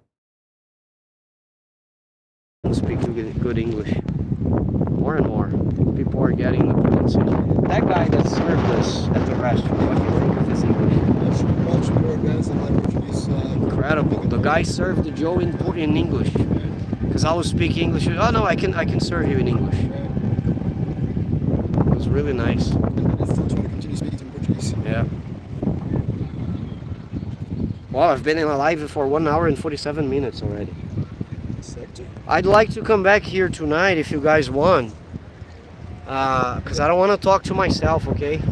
speak good English. More and more people are getting the pronunciation. That guy that served us at the restaurant, what do you think of his English? Much more advanced than my Portuguese. Incredible. The guy served the Joe in English. Because I was speaking English. Oh no, I can serve you in English. It was really nice. And still trying to continue speaking to him in Portuguese. Yeah. Well, I've been in live for 1 hour and 47 minutes already. I'd like to come back here tonight if you guys want. Because I don't want to talk to myself, okay?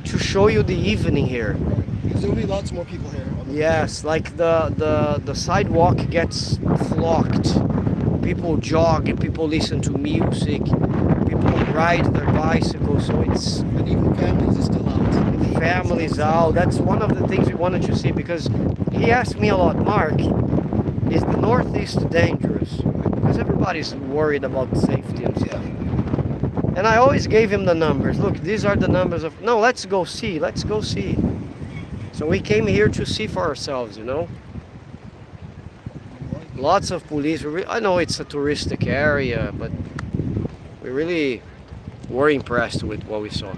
To show you the evening here. Because there'll be lots more people here. Yes, like the sidewalk gets flocked. People jog, people listen to music, people ride their bicycles, so it's... And even families are still out. Families out. That's one of the things we wanted to see, because he asked me a lot, Mark, is the Northeast dangerous? Because everybody's worried about safety and stuff. And I always gave him the numbers. Look, these are the numbers of... No, let's go see. Let's go see. So we came here to see for ourselves, you know. Lots of police. I know it's a touristic area, but we really were impressed with what we saw.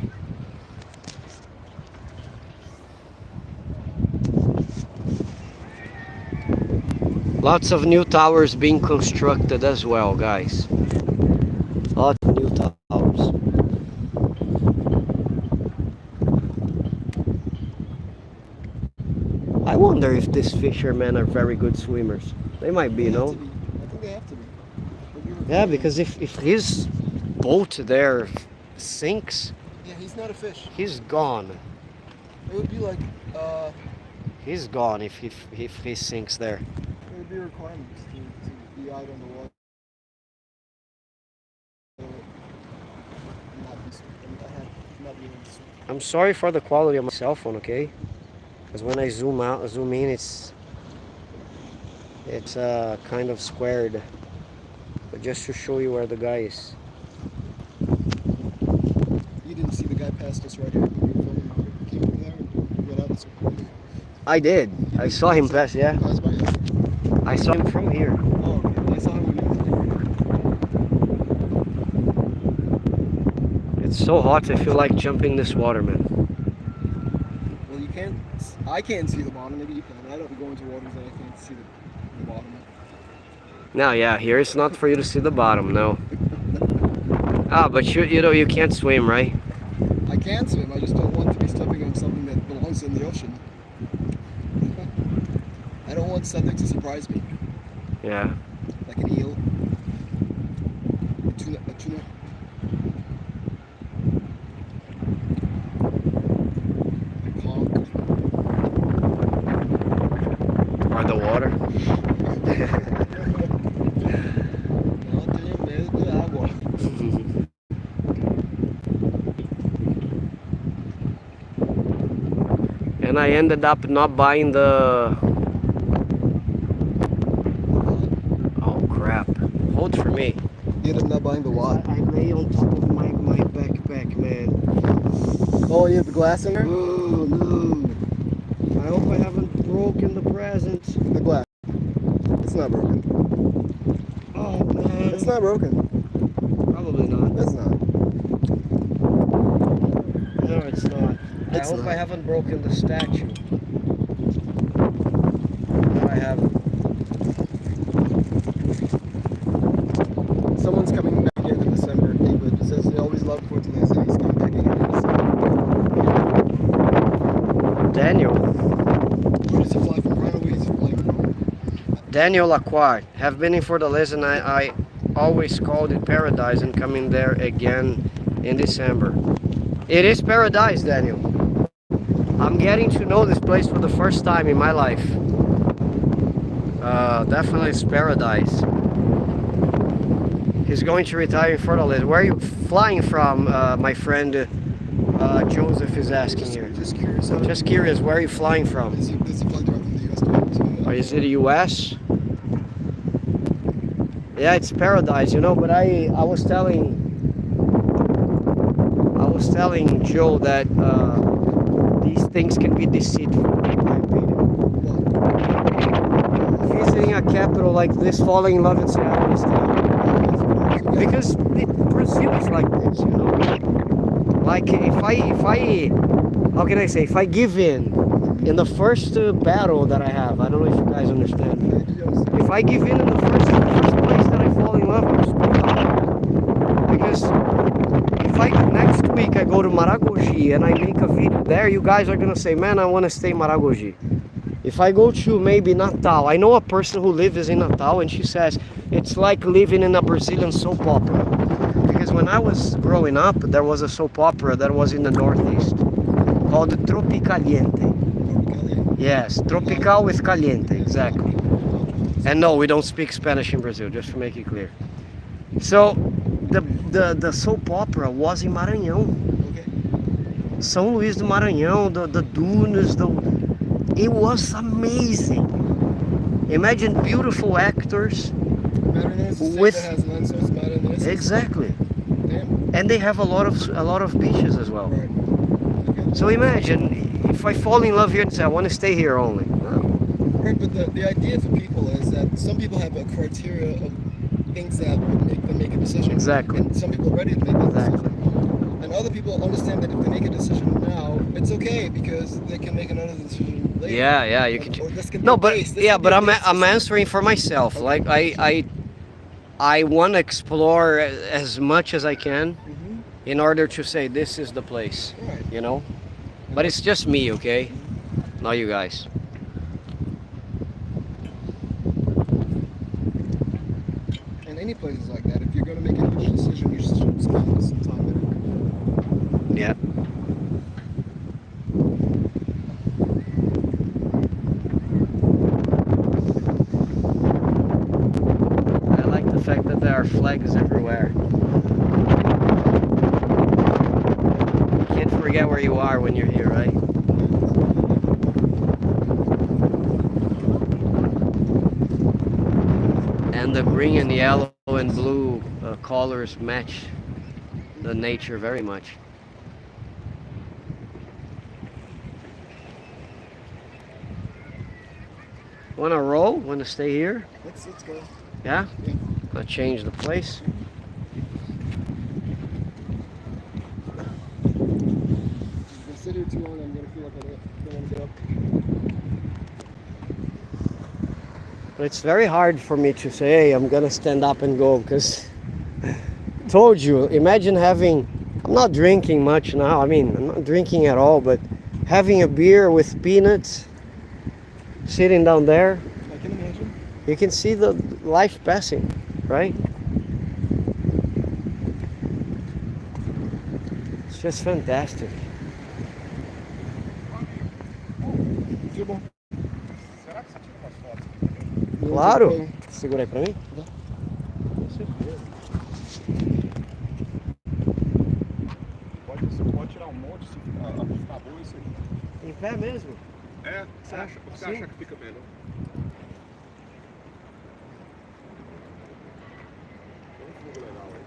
Lots of new towers being constructed as well, guys. Lots of new towers. I wonder if these fishermen are very good swimmers. They might be, no? I think they have to be. Yeah, because if his boat there sinks, Yeah, he's not a fish. he's gone. It would be like, He's gone if he sinks there. it would be requirements to be out on the water. Not be able to swim. I'm sorry for the quality of my cell phone, okay? Because when I zoom in, it's kind of squared. But just to show you where the guy is. You didn't see the guy past us right here when you were filming. Came over there and went out and swim. I did. I saw him pass, yeah. Pass by us. I saw him from here. Oh, okay. I saw him when he was there. It's so hot, I feel like jumping in this water, man. Well, you can't. I can't see the bottom. Maybe you can. I don't go into waters that I can't see the bottom. No, yeah, here it's not for you to see the bottom, no. Ah, but you know you can't swim, right? I can swim. I just don't want to be stepping on something that belongs in the ocean. I don't want something to surprise me, Yeah. like an eel, a tuna. Or the water. Não tenho medo de água. And I ended up not buying the... Oh crap. Hold for me. You ended up not buying the what? I lay on top of my backpack, man. Oh, you have the glass in there? Oh no. I hope I haven't broken the present. The glass. It's not broken. Oh man. It's not broken. Probably not. It's not. No, it's not. I It's hope not. I haven't broken the statue. No, I haven't. Someone's coming back here in December. David says they always love Fortaleza. He's coming back again in December. Daniel. Where does he fly from? Where is he flying from? Daniel Lacquart. Have been in Fortaleza and I always called it paradise and coming there again in December. It is paradise, Daniel. I'm getting to know this place for the first time in my life. Definitely it's paradise. He's going to retire in Fortaleza. Where are you flying from, my friend Joseph is asking here. Just curious. Just curious, where are you flying from? Is he flying directly from the US to Or is it the US? Yeah, it's paradise, you know. But I was telling Joe that these things can be deceitful, in my opinion. Visiting a capital like this, falling in love in Seattle is tough. Because Brazil is like this, you know. Like how can I say, if I give in the first battle that I have, I don't know if you guys understand. If I give in the first place that I fall in love, I'm screwed up. Because if next week I go to Maragogi and I make a video there, you guys are gonna say, man, I want to stay in Maragogi. If I go to maybe Natal, I know a person who lives in Natal and she says it's like living in a Brazilian soap opera. Because when I was growing up, there was a soap opera that was in the Northeast called Tropicaliente. Yes, tropical with caliente, exactly. And no, we don't speak Spanish in Brazil, just to make it clear. So the soap opera was in Maranhão. São Luís do Maranhão, the dunes, it was amazing. Imagine beautiful actors with exactly, and they have a lot of beaches as well. So imagine if I fall in love here and say I want to stay here only. Right, but the idea for people is that some people have a criteria of things that would make them make a decision. Exactly. And some people are ready to make that decision. And other people understand that if they make a decision now, it's okay because they can make another decision later. Yeah, you can. No, but I'm answering for myself. Okay. Like I want to explore as much as I can in order to say this is the place. Right. You know, but it's just me, okay? Not you guys. And any places like that, if you're going to make a huge decision, you should spend some time there. Yeah. I like the fact that there are flags everywhere. You can't forget where you are when you're here, right? And the green and yellow and blue colors match the nature very much. Wanna roll? Wanna stay here? Let's go. Yeah? I'll change the place. If I sit here too long, I'm gonna feel like I don't want to get up. But it's very hard for me to say, hey, I'm gonna stand up and go, because told you, imagine having, I'm not drinking much now, I mean, I'm not drinking at all, but having a beer with peanuts, sitting down there, I can imagine. You can see the life passing, right? It's just fantastic. Claro! Segura aí pra mim. Com certeza. Pode tirar um monte se ficar bom isso aqui. Em pé mesmo? É, você acha que fica melhor? Legal aí.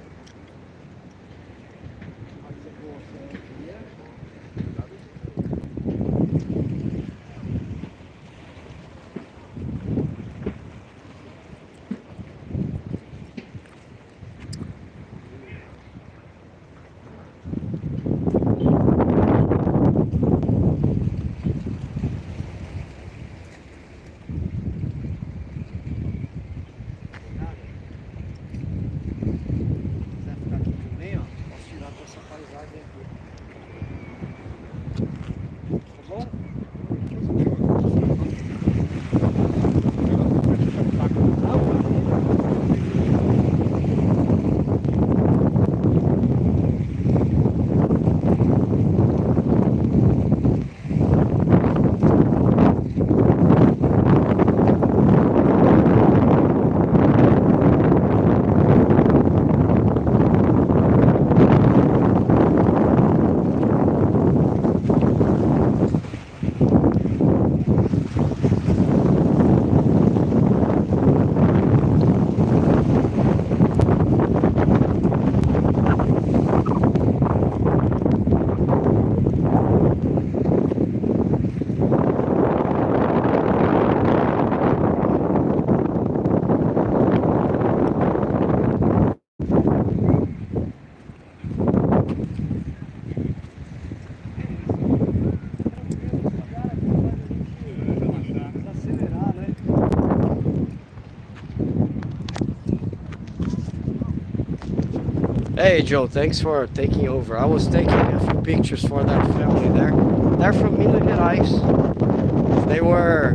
Hey Joe, thanks for taking over. I was taking a few pictures for that family there. They're from Minas Gerais. They were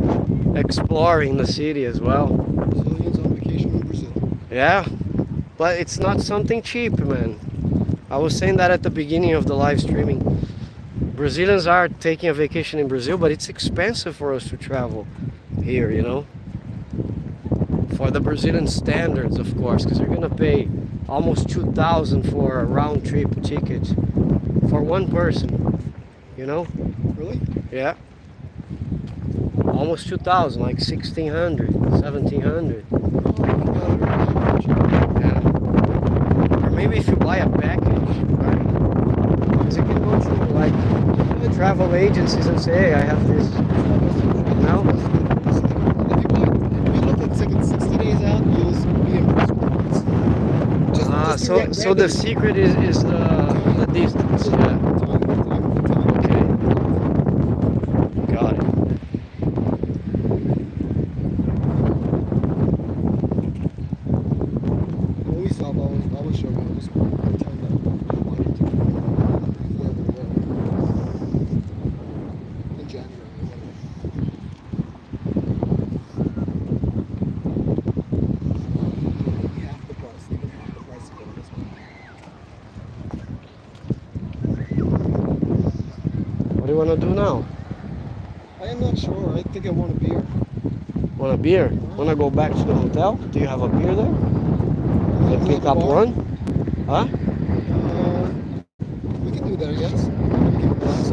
exploring the city as well. Brazilians on vacation in Brazil. Yeah, but it's not something cheap, man. I was saying that at the beginning of the live streaming. Brazilians are taking a vacation in Brazil, but it's expensive for us to travel here, you know? For the Brazilian standards, of course, because you're gonna pay almost 2,000 for a round trip ticket for one person, you know? Really? Yeah. Almost 2,000, like 1,600, 1,700. Yeah. Or maybe if you buy a package, right? Because you can go to like travel agencies and say, hey, I have this. No? If you look at tickets 60 days out, you'll be in Brazil. So the secret is the distance. Yeah. Okay. Got it. When we stop, I will show you. Just pretend that I wanted to where we were in January or whatever. Half the price, even half the price of this one. What do you want to do now? I am not sure. I think I want a beer. Want a beer? Want to go back to the hotel? Do you have a beer there? Can pick up one? Huh? We can do that, I guess.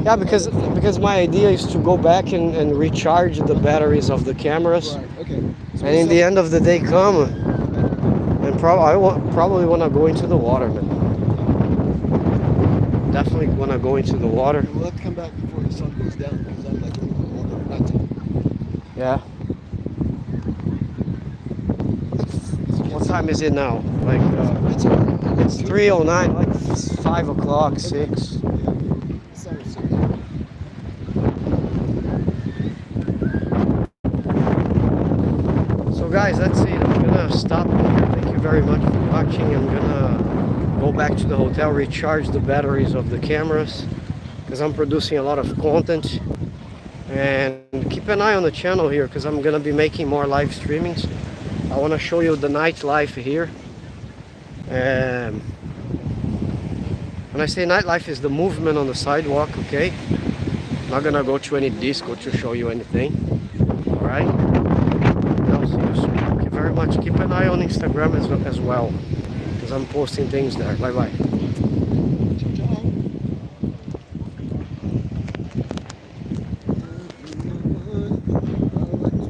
Yeah, because my idea is to go back and recharge the batteries of the cameras, Right. Okay. So and in the end of the day come and probably want to go into the water, man. Definitely want to go into the water. we'll have to come back before the sun goes down because I'm like all the nighttime. Yeah. What time is it now? Like it's 3:09, like 5 o'clock, 6. So guys, that's it. I'm gonna stop here. Thank you very much for watching. I'm gonna go back to the hotel, recharge the batteries of the cameras because I'm producing a lot of content. And keep an eye on the channel here because I'm gonna be making more live streamings. I want to show you the nightlife here. When I say nightlife, is the movement on the sidewalk, okay? I'm not gonna go to any disco to show you anything. Alright? I'll see you soon. Thank you very much. Keep an eye on Instagram as well, because I'm posting things there. Bye bye.